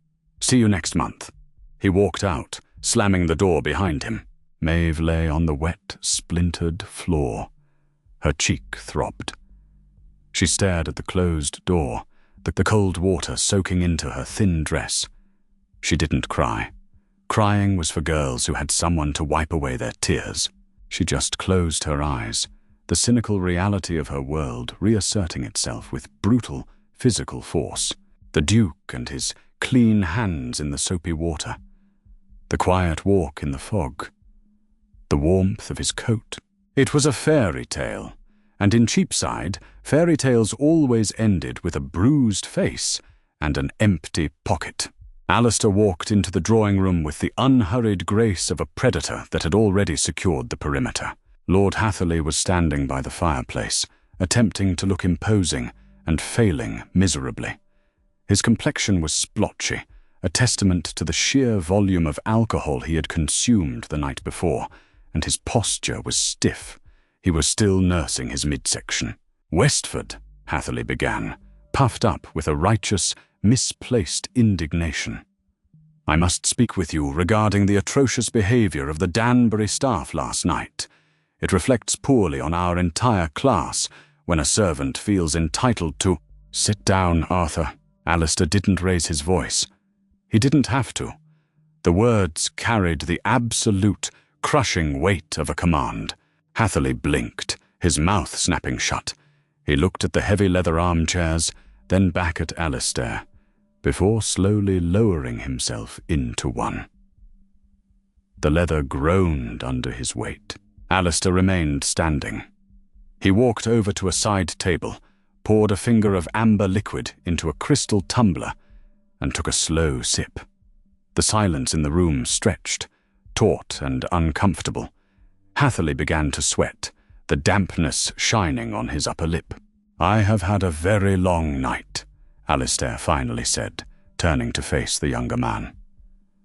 See you next month." He walked out, slamming the door behind him. Maeve lay on the wet, splintered floor. Her cheek throbbed. She stared at the closed door, the cold water soaking into her thin dress. She didn't cry. Crying was for girls who had someone to wipe away their tears. She just closed her eyes, the cynical reality of her world reasserting itself with brutal, physical force. The Duke and his clean hands in the soapy water. The quiet walk in the fog. The warmth of his coat. It was a fairy tale, and in Cheapside, fairy tales always ended with a bruised face and an empty pocket. Alistair walked into the drawing room with the unhurried grace of a predator that had already secured the perimeter. Lord Hatherley was standing by the fireplace, attempting to look imposing and failing miserably. His complexion was splotchy, a testament to the sheer volume of alcohol he had consumed the night before, and his posture was stiff. He was still nursing his midsection. Westford Hatherley began, puffed up with a righteous, misplaced indignation. "I must speak with you regarding the atrocious behavior of the Danbury staff last night. It reflects poorly on our entire class when a servant feels entitled to—" "Sit down, Arthur." Alistair didn't raise his voice. He didn't have to. The words carried the absolute, crushing weight of a command. Hatherley blinked, his mouth snapping shut. He looked at the heavy leather armchairs, then back at Alistair, before slowly lowering himself into one. The leather groaned under his weight. Alistair remained standing. He walked over to a side table, poured a finger of amber liquid into a crystal tumbler, and took a slow sip. The silence in the room stretched, taut and uncomfortable. Hatherley began to sweat, the dampness shining on his upper lip. "I have had a very long night," Alistair finally said, turning to face the younger man.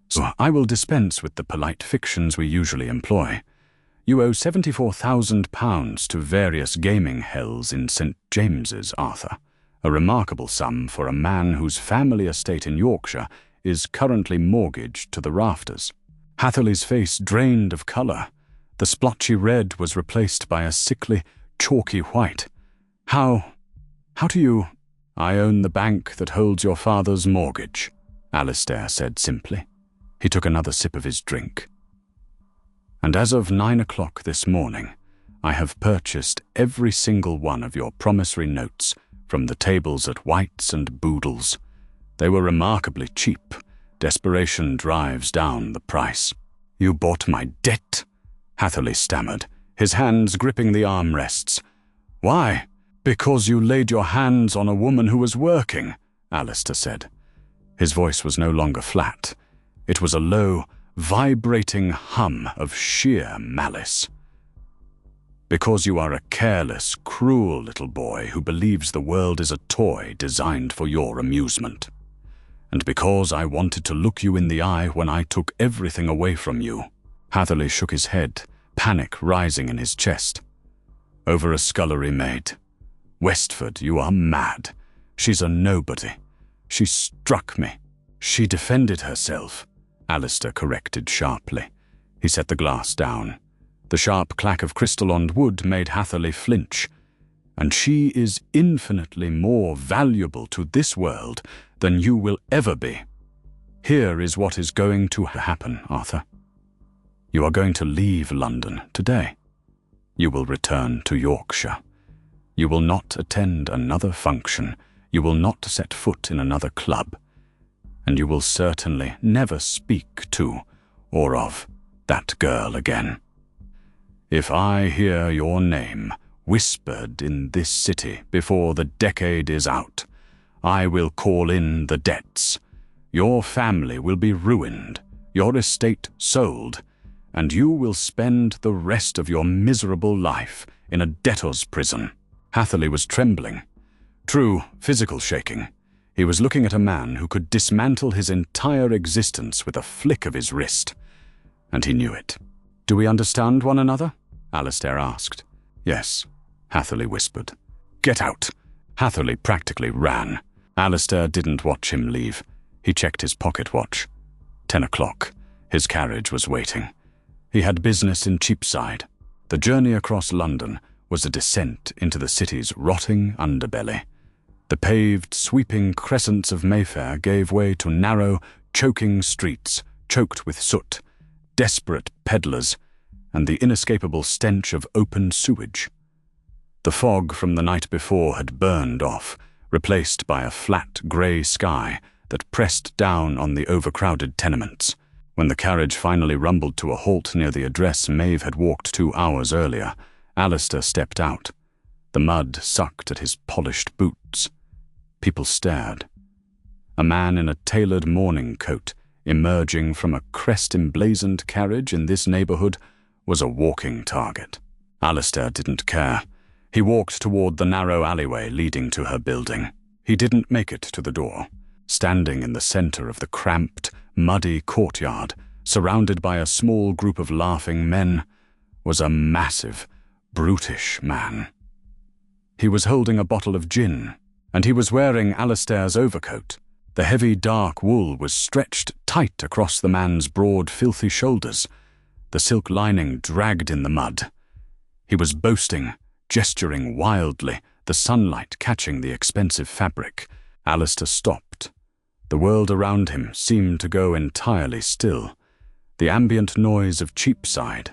"So I will dispense with the polite fictions we usually employ. You owe £74,000 to various gaming hells in St. James's, Arthur, a remarkable sum for a man whose family estate in Yorkshire is currently mortgaged to the rafters." Hatherley's face drained of colour. The splotchy red was replaced by a sickly, chalky white. How do you—" "I own the bank that holds your father's mortgage," Alistair said simply. He took another sip of his drink. "And as of 9 o'clock this morning, I have purchased every single one of your promissory notes from the tables at White's and Boodle's. They were remarkably cheap. Desperation drives down the price." "You bought my debt?" Hatherley stammered, his hands gripping the armrests. "Why?" "Because you laid your hands on a woman who was working," Alistair said. His voice was no longer flat. It was a low, vibrating hum of sheer malice. "Because you are a careless, cruel little boy who believes the world is a toy designed for your amusement. And because I wanted to look you in the eye when I took everything away from you." Hatherley shook his head, panic rising in his chest. "Over a scullery maid. Westford, you are mad. She's a nobody. She struck me." "She defended herself," Alistair corrected sharply. He set the glass down. The sharp clack of crystal on wood made Hatherley flinch. "And she is infinitely more valuable to this world than you will ever be. Here is what is going to happen, Arthur. You are going to leave London today. You will return to Yorkshire. You will not attend another function. You will not set foot in another club. And you will certainly never speak to or of that girl again. If I hear your name whispered in this city before the decade is out, I will call in the debts. Your family will be ruined, your estate sold, and you will spend the rest of your miserable life in a debtor's prison." Hatherley was trembling. True, physical shaking. He was looking at a man who could dismantle his entire existence with a flick of his wrist. And he knew it. "Do we understand one another?" Alistair asked. "Yes," Hatherley whispered. "Get out." Hatherley practically ran. Alistair didn't watch him leave. He checked his pocket watch. 10 o'clock. His carriage was waiting. He had business in Cheapside. The journey across London was a descent into the city's rotting underbelly. The paved, sweeping crescents of Mayfair gave way to narrow, choking streets, choked with soot, desperate peddlers, and the inescapable stench of open sewage. The fog from the night before had burned off, replaced by a flat grey sky that pressed down on the overcrowded tenements. When the carriage finally rumbled to a halt near the address Maeve had walked 2 hours earlier, Alistair stepped out. The mud sucked at his polished boots. People stared. A man in a tailored morning coat, emerging from a crest-emblazoned carriage in this neighbourhood, was a walking target. Alistair didn't care. He walked toward the narrow alleyway leading to her building. He didn't make it to the door. Standing in the centre of the cramped, muddy courtyard, surrounded by a small group of laughing men, was a massive, brutish man. He was holding a bottle of gin, and he was wearing Alistair's overcoat. The heavy, dark wool was stretched tight across the man's broad, filthy shoulders. The silk lining dragged in the mud. He was boasting, gesturing wildly, the sunlight catching the expensive fabric. Alistair stopped. The world around him seemed to go entirely still. The ambient noise of Cheapside,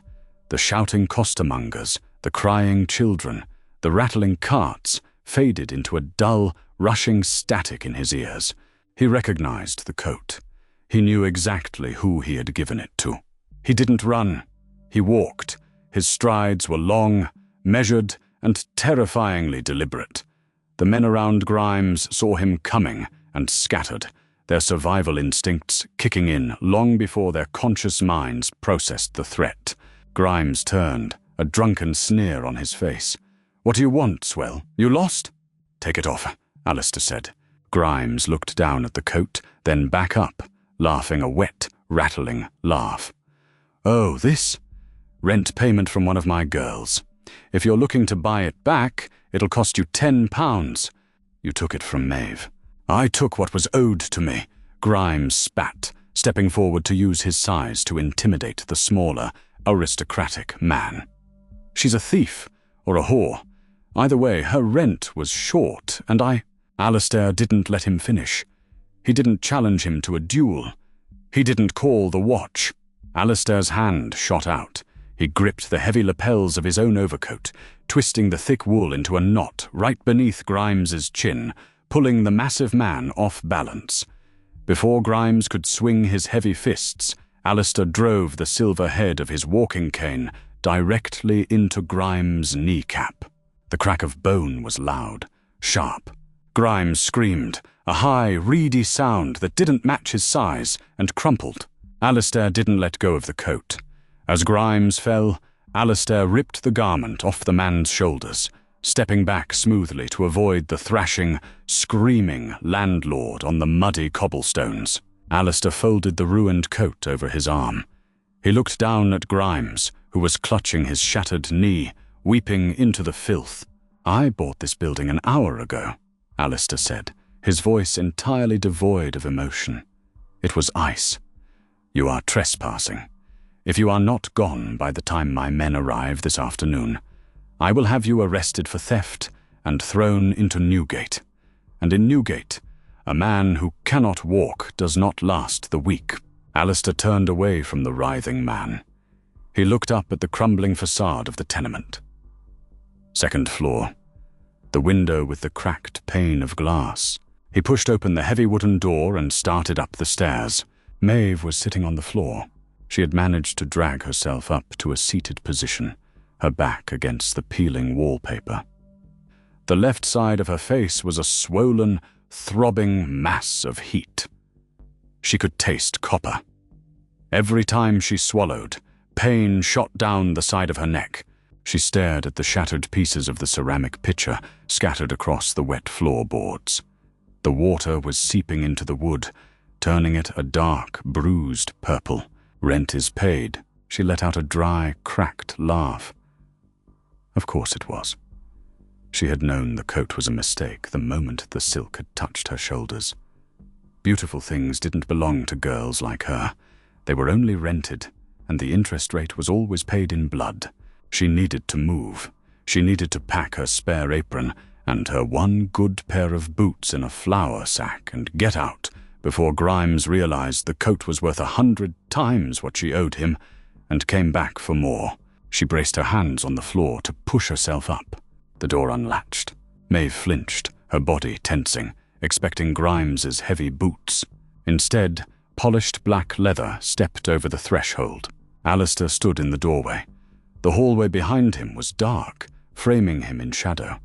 the shouting costermongers, the crying children, the rattling carts faded into a dull, rushing static in his ears. He recognized the coat. He knew exactly who he had given it to. He didn't run. He walked. His strides were long, measured, and terrifyingly deliberate. The men around Grimes saw him coming and scattered, their survival instincts kicking in long before their conscious minds processed the threat. Grimes turned, a drunken sneer on his face. "What do you want, Swell? You lost?" "Take it off," Alistair said. Grimes looked down at the coat, then back up, laughing a wet, rattling laugh. "Oh, this? Rent payment from one of my girls. If you're looking to buy it back, it'll cost you £10. You took it from Maeve." "I took what was owed to me," Grimes spat, stepping forward to use his size to intimidate the smaller, aristocratic man. "She's a thief, or a whore. Either way, her rent was short, and Alistair didn't let him finish. He didn't challenge him to a duel. He didn't call the watch. Alistair's hand shot out. He gripped the heavy lapels of his own overcoat, twisting the thick wool into a knot right beneath Grimes's chin, pulling the massive man off balance. Before Grimes could swing his heavy fists, Alistair drove the silver head of his walking cane directly into Grimes' kneecap. The crack of bone was loud, sharp. Grimes screamed, a high, reedy sound that didn't match his size, and crumpled. Alistair didn't let go of the coat. As Grimes fell, Alistair ripped the garment off the man's shoulders, stepping back smoothly to avoid the thrashing, screaming landlord on the muddy cobblestones. Alistair folded the ruined coat over his arm. He looked down at Grimes, who was clutching his shattered knee, weeping into the filth. "I bought this building an hour ago," Alistair said, his voice entirely devoid of emotion. "It was ice. You are trespassing. If you are not gone by the time my men arrive this afternoon, I will have you arrested for theft and thrown into Newgate. And in Newgate, a man who cannot walk does not last the week." Alistair turned away from the writhing man. He looked up at the crumbling facade of the tenement. Second floor. The window with the cracked pane of glass. He pushed open the heavy wooden door and started up the stairs. Maeve was sitting on the floor. She had managed to drag herself up to a seated position, her back against the peeling wallpaper. The left side of her face was a swollen, throbbing mass of heat. She could taste copper. Every time she swallowed, pain shot down the side of her neck. She stared at the shattered pieces of the ceramic pitcher scattered across the wet floorboards. The water was seeping into the wood, turning it a dark, bruised purple. "Rent is paid." She let out a dry, cracked laugh. Of course it was. She had known the coat was a mistake the moment the silk had touched her shoulders. Beautiful things didn't belong to girls like her. They were only rented, and the interest rate was always paid in blood. She needed to move. She needed to pack her spare apron and her one good pair of boots in a flour sack and get out before Grimes realized the coat was worth 100 times what she owed him and came back for more. She braced her hands on the floor to push herself up. The door unlatched. Maeve flinched, her body tensing, expecting Grimes's heavy boots. Instead, polished black leather stepped over the threshold. Alistair stood in the doorway. The hallway behind him was dark, framing him in shadow.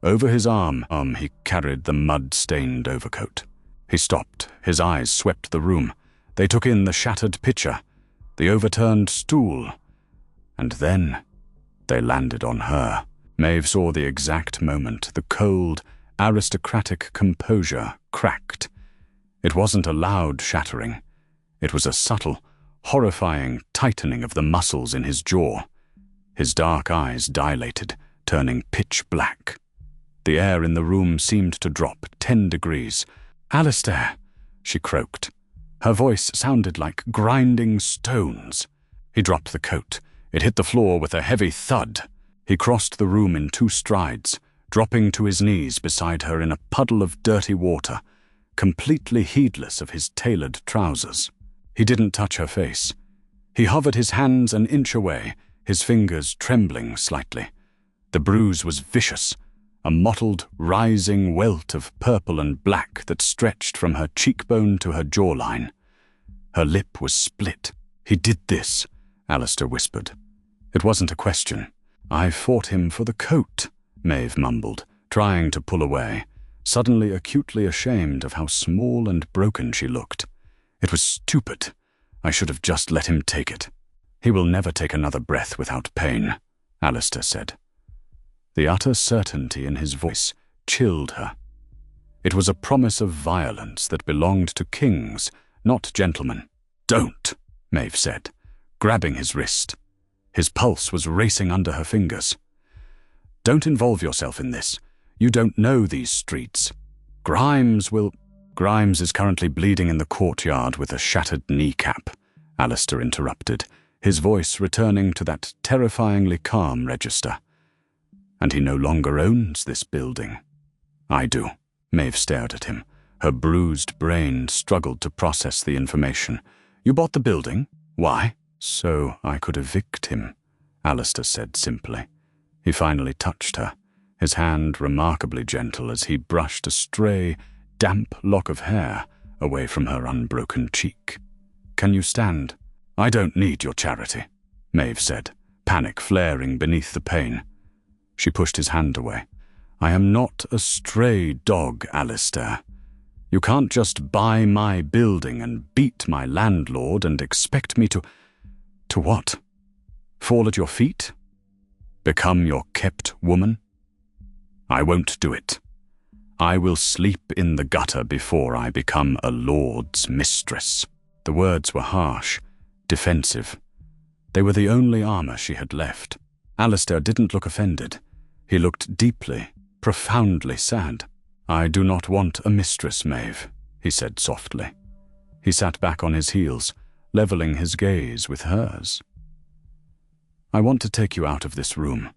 Over his arm he carried the mud-stained overcoat. He stopped. His eyes swept the room. They took in the shattered pitcher, the overturned stool, and then they landed on her. Maeve saw the exact moment the cold, aristocratic composure cracked. It wasn't a loud shattering. It was a subtle, horrifying tightening of the muscles in his jaw. His dark eyes dilated, turning pitch black. The air in the room seemed to drop 10 degrees. "Alistair," she croaked. Her voice sounded like grinding stones. He dropped the coat. It hit the floor with a heavy thud. He crossed the room in 2 strides, dropping to his knees beside her in a puddle of dirty water, completely heedless of his tailored trousers. He didn't touch her face. He hovered his hands an inch away, his fingers trembling slightly. The bruise was vicious, a mottled, rising welt of purple and black that stretched from her cheekbone to her jawline. Her lip was split. "He did this," Alistair whispered. It wasn't a question. "I fought him for the coat," Maeve mumbled, trying to pull away, suddenly acutely ashamed of how small and broken she looked. "It was stupid. I should have just let him take it." "He will never take another breath without pain," Alistair said. The utter certainty in his voice chilled her. It was a promise of violence that belonged to kings, not gentlemen. "Don't," Maeve said, grabbing his wrist. His pulse was racing under her fingers. "Don't involve yourself in this. You don't know these streets. Grimes is currently bleeding in the courtyard with a shattered kneecap," Alistair interrupted, his voice returning to that terrifyingly calm register. "And he no longer owns this building." "I do." Maeve stared at him. Her bruised brain struggled to process the information. "You bought the building? Why?" "So I could evict him," Alistair said simply. He finally touched her, his hand remarkably gentle as he brushed a stray, damp lock of hair away from her unbroken cheek. "Can you stand?" "I don't need your charity," Maeve said, panic flaring beneath the pain. She pushed his hand away. "I am not a stray dog, Alistair. You can't just buy my building and beat my landlord and expect me to... To what? Fall at your feet? Become your kept woman? I won't do it. I will sleep in the gutter before I become a lord's mistress." The words were harsh, defensive. They were the only armor she had left. Alistair didn't look offended. He looked deeply, profoundly sad. "I do not want a mistress, Maeve," he said softly. He sat back on his heels, leveling his gaze with hers. "I want to take you out of this room.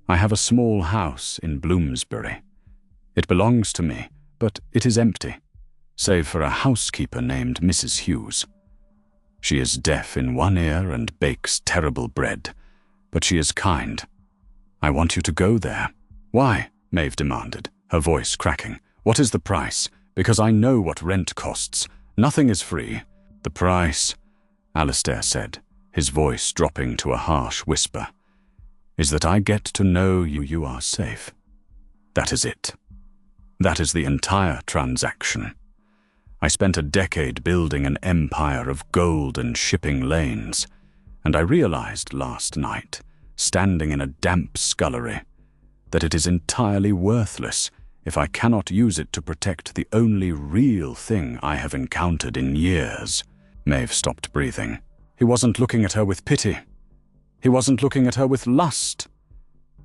I have a small house in Bloomsbury. It belongs to me, but it is empty, save for a housekeeper named Mrs. Hughes. She is deaf in one ear and bakes terrible bread, but she is kind. I want you to go there." "Why?" Maeve demanded, her voice cracking. "What is the price? Because I know what rent costs. Nothing is free." "The price," Alistair said, his voice dropping to a harsh whisper, "is that I get to know you are safe. That is it. That is the entire transaction. I spent a decade building an empire of gold and shipping lanes, and I realized last night, standing in a damp scullery, that it is entirely worthless if I cannot use it to protect the only real thing I have encountered in years." Maeve stopped breathing. He wasn't looking at her with pity. He wasn't looking at her with lust.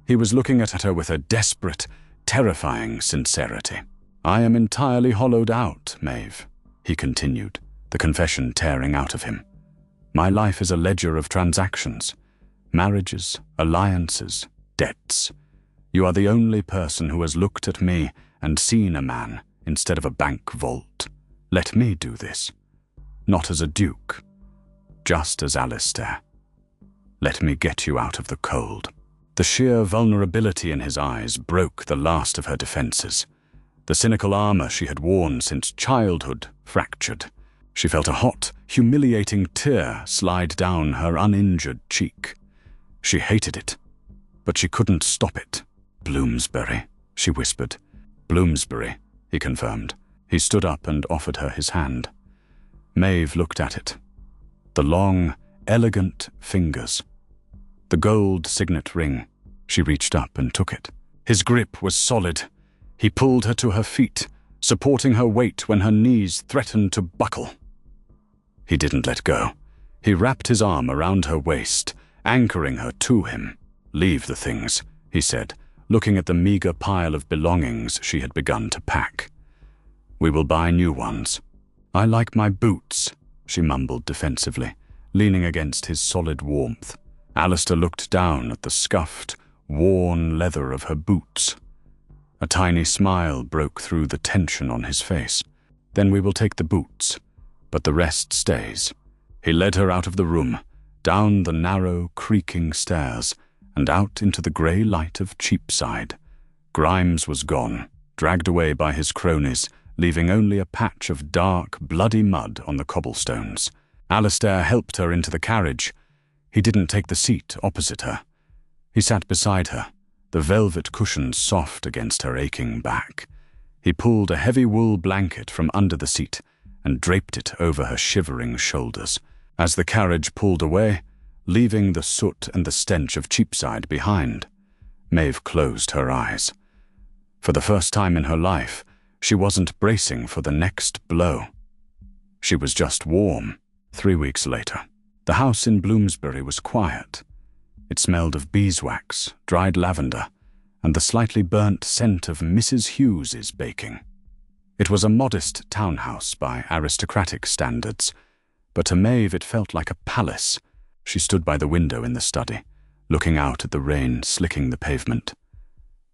He was looking at her with a desperate, terrifying sincerity. "I am entirely hollowed out, Maeve," he continued, the confession tearing out of him. "My life is a ledger of transactions, marriages, alliances, debts. You are the only person who has looked at me and seen a man instead of a bank vault. Let me do this. Not as a duke, just as Alistair. Let me get you out of the cold." The sheer vulnerability in his eyes broke the last of her defenses. The cynical armor she had worn since childhood fractured. She felt a hot, humiliating tear slide down her uninjured cheek. She hated it, but she couldn't stop it. "Bloomsbury," she whispered. "Bloomsbury," he confirmed. He stood up and offered her his hand. Maeve looked at it. The long, elegant fingers. The gold signet ring. She reached up and took it. His grip was solid. He pulled her to her feet, supporting her weight when her knees threatened to buckle. He didn't let go. He wrapped his arm around her waist, anchoring her to him. "Leave the things," he said, looking at the meager pile of belongings she had begun to pack. "We will buy new ones. I like my boots," she mumbled defensively, leaning against his solid warmth. Alistair looked down at the scuffed, worn leather of her boots. A tiny smile broke through the tension on his face. "Then we will take the boots, but the rest stays." He led her out of the room, down the narrow, creaking stairs, and out into the grey light of Cheapside. Grimes was gone, dragged away by his cronies, leaving only a patch of dark, bloody mud on the cobblestones. Alistair helped her into the carriage. He didn't take the seat opposite her. He sat beside her, the velvet cushions soft against her aching back. He pulled a heavy wool blanket from under the seat and draped it over her shivering shoulders. As the carriage pulled away, leaving the soot and the stench of Cheapside behind, Maeve closed her eyes. For the first time in her life, she wasn't bracing for the next blow. She was just warm. 3 weeks later, the house in Bloomsbury was quiet. It smelled of beeswax, dried lavender, and the slightly burnt scent of Mrs. Hughes's baking. It was a modest townhouse by aristocratic standards, but to Maeve it felt like a palace. She stood by the window in the study, looking out at the rain slicking the pavement.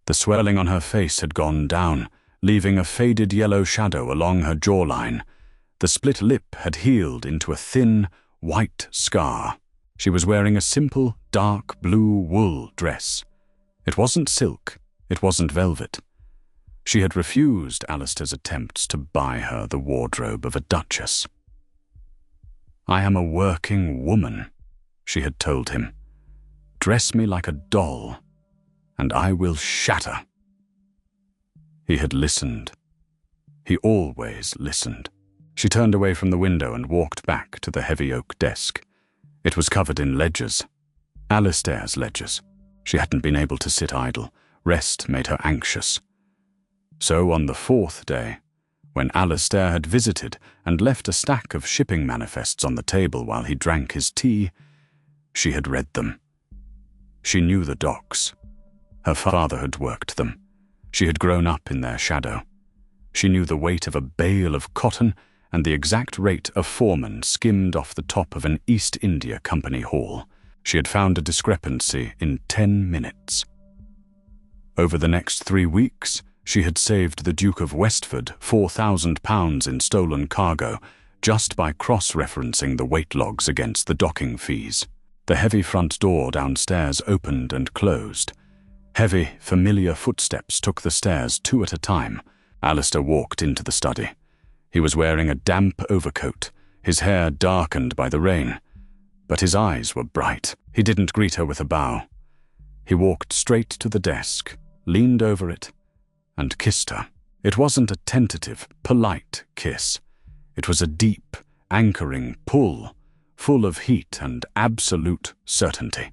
The swelling on her face had gone down, leaving a faded yellow shadow along her jawline. The split lip had healed into a thin, white scar. She was wearing a simple, dark blue wool dress. It wasn't silk, it wasn't velvet. She had refused Alistair's attempts to buy her the wardrobe of a duchess. "I am a working woman," she had told him. "Dress me like a doll, and I will shatter." He had listened. He always listened. She turned away from the window and walked back to the heavy oak desk. It was covered in ledgers. Alistair's ledgers. She hadn't been able to sit idle. Rest made her anxious. So on the 4th day, when Alistair had visited and left a stack of shipping manifests on the table while he drank his tea, she had read them. She knew the docks. Her father had worked them. She had grown up in their shadow. She knew the weight of a bale of cotton and the exact rate a foreman skimmed off the top of an East India Company haul. She had found a discrepancy in 10 minutes. Over the next 3 weeks, she had saved the Duke of Westford £4,000 in stolen cargo just by cross-referencing the weight logs against the docking fees. The heavy front door downstairs opened and closed. Heavy, familiar footsteps took the stairs 2 at a time. Alistair walked into the study. He was wearing a damp overcoat, his hair darkened by the rain, but his eyes were bright. He didn't greet her with a bow. He walked straight to the desk, leaned over it, and kissed her. It wasn't a tentative, polite kiss. It was a deep, anchoring pull, full of heat and absolute certainty.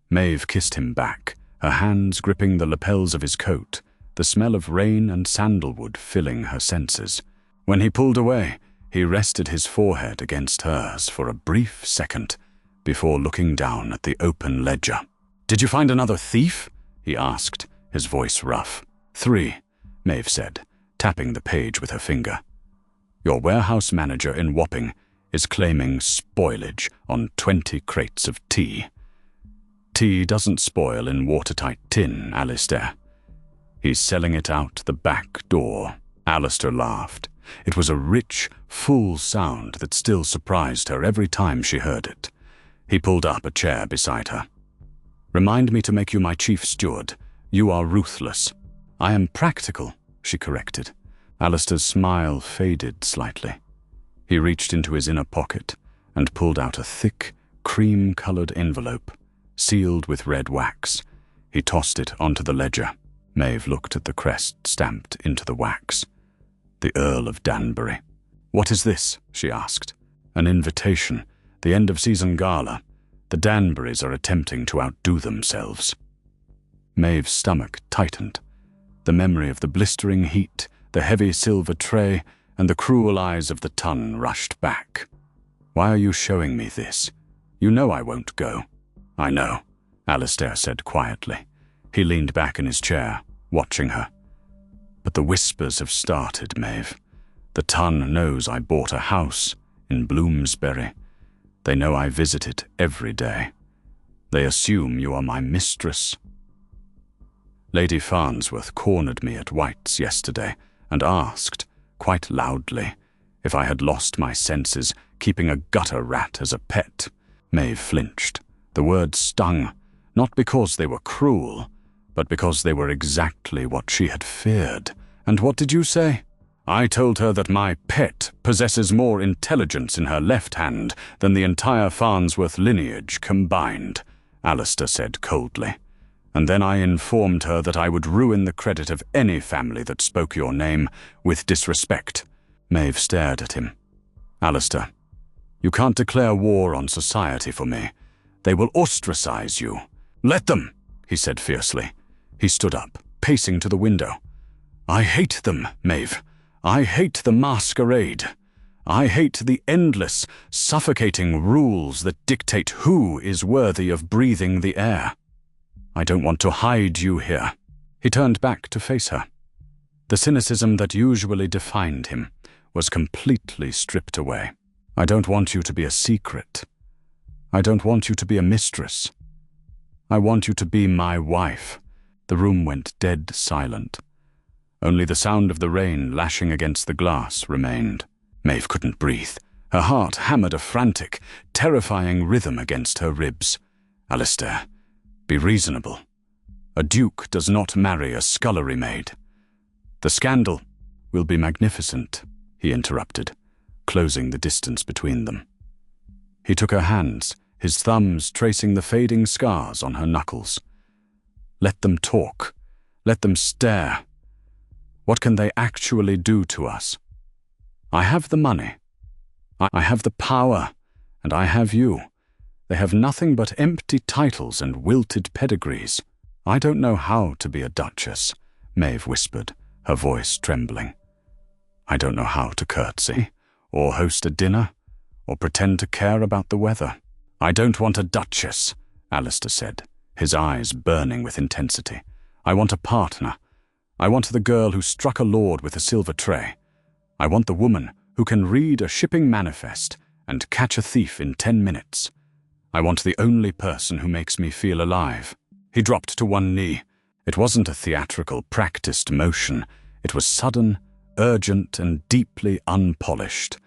Maeve kissed him back, her hands gripping the lapels of his coat, the smell of rain and sandalwood filling her senses. When he pulled away, he rested his forehead against hers for a brief second before looking down at the open ledger. "Did you find another thief?" he asked, his voice rough. "3, Maeve said, tapping the page with her finger. "Your warehouse manager in Wapping is claiming spoilage on 20 crates of tea. Tea doesn't spoil in watertight tin, Alistair. He's selling it out the back door." Alistair laughed. It was a rich, full sound that still surprised her every time she heard it. He pulled up a chair beside her. "Remind me to make you my chief steward. You are ruthless." "I am practical," she corrected. Alistair's smile faded slightly. He reached into his inner pocket and pulled out a thick, cream-colored envelope, sealed with red wax. He tossed it onto the ledger. Maeve looked at the crest stamped into the wax. The Earl of Danbury. "What is this?" she asked. "An invitation. The end-of-season gala. The Danburys are attempting to outdo themselves." Maeve's stomach tightened. The memory of the blistering heat, the heavy silver tray, and the cruel eyes of the ton rushed back. "Why are you showing me this? You know I won't go." "I know," Alistair said quietly. He leaned back in his chair, watching her. But the whispers have started, Maeve. The Ton knows I bought a house in Bloomsbury. They know I visit it every day. They assume you are my mistress. Lady Farnsworth cornered me at White's yesterday and asked, quite loudly, if I had lost my senses keeping a gutter rat as a pet. Maeve flinched. The words stung, not because they were cruel, but because they were exactly what she had feared. And what did you say? I told her that my pet possesses more intelligence in her left hand than the entire Farnsworth lineage combined, Alistair said coldly. And then I informed her that I would ruin the credit of any family that spoke your name with disrespect. Maeve stared at him. Alistair, you can't declare war on society for me. They will ostracize you. Let them, he said fiercely. He stood up, pacing to the window. I hate them, Maeve. I hate the masquerade. I hate the endless, suffocating rules that dictate who is worthy of breathing the air. I don't want to hide you here. He turned back to face her. The cynicism that usually defined him was completely stripped away. I don't want you to be a secret. I don't want you to be a mistress. I want you to be my wife. The room went dead silent. Only the sound of the rain lashing against the glass remained. Maeve couldn't breathe. Her heart hammered a frantic, terrifying rhythm against her ribs. Alistair, be reasonable. A duke does not marry a scullery maid. The scandal will be magnificent, he interrupted, closing the distance between them. He took her hands, his thumbs tracing the fading scars on her knuckles. Let them talk. Let them stare. What can they actually do to us? I have the money. I have the power, and I have you. They have nothing but empty titles and wilted pedigrees. I don't know how to be a duchess, Maeve whispered, her voice trembling. I don't know how to curtsy, or host a dinner, or pretend to care about the weather. I don't want a duchess, Alistair said, his eyes burning with intensity. I want a partner. I want the girl who struck a lord with a silver tray. I want the woman who can read a shipping manifest and catch a thief in 10 minutes. I want the only person who makes me feel alive. He dropped to one knee. It wasn't a theatrical, practiced motion. It was sudden, urgent, and deeply unpolished.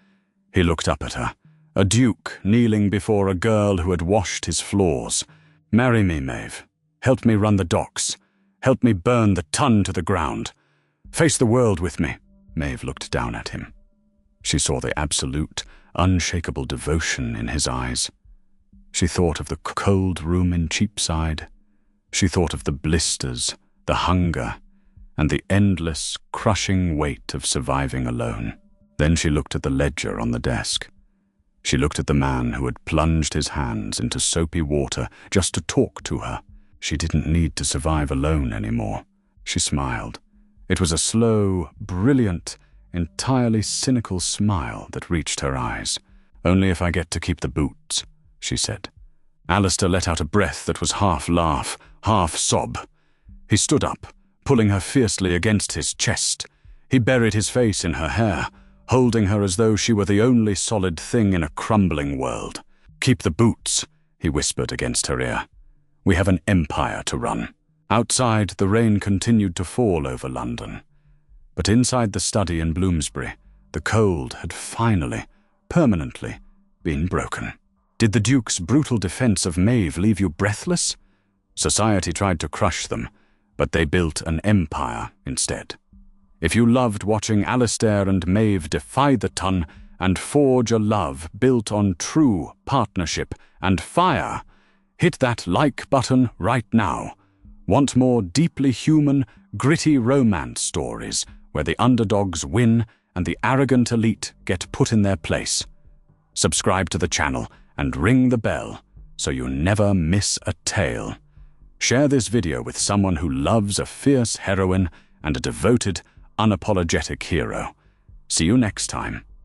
He looked up at her, a duke kneeling before a girl who had washed his floors. Marry me, Maeve. Help me run the docks. Help me burn the Ton to the ground. Face the world with me. Maeve looked down at him. She saw the absolute, unshakable devotion in his eyes. She thought of the cold room in Cheapside. She thought of the blisters, the hunger, and the endless, crushing weight of surviving alone. Then she looked at the ledger on the desk. She looked at the man who had plunged his hands into soapy water just to talk to her. She didn't need to survive alone anymore. She smiled. It was a slow, brilliant, entirely cynical smile that reached her eyes. Only if I get to keep the boots, she said. Alistair let out a breath that was half laugh, half sob. He stood up, pulling her fiercely against his chest. He buried his face in her hair, holding her as though she were the only solid thing in a crumbling world. Keep the boots, he whispered against her ear. We have an empire to run. Outside, the rain continued to fall over London. But inside the study in Bloomsbury, the cold had finally, permanently, been broken. Did the Duke's brutal defense of Maeve leave you breathless? Society tried to crush them, but they built an empire instead. If you loved watching Alistair and Maeve defy the Ton and forge a love built on true partnership and fire, hit that like button right now. Want more deeply human, gritty romance stories where the underdogs win and the arrogant elite get put in their place? Subscribe to the channel and ring the bell so you never miss a tale. Share this video with someone who loves a fierce heroine and a devoted, unapologetic hero. See you next time.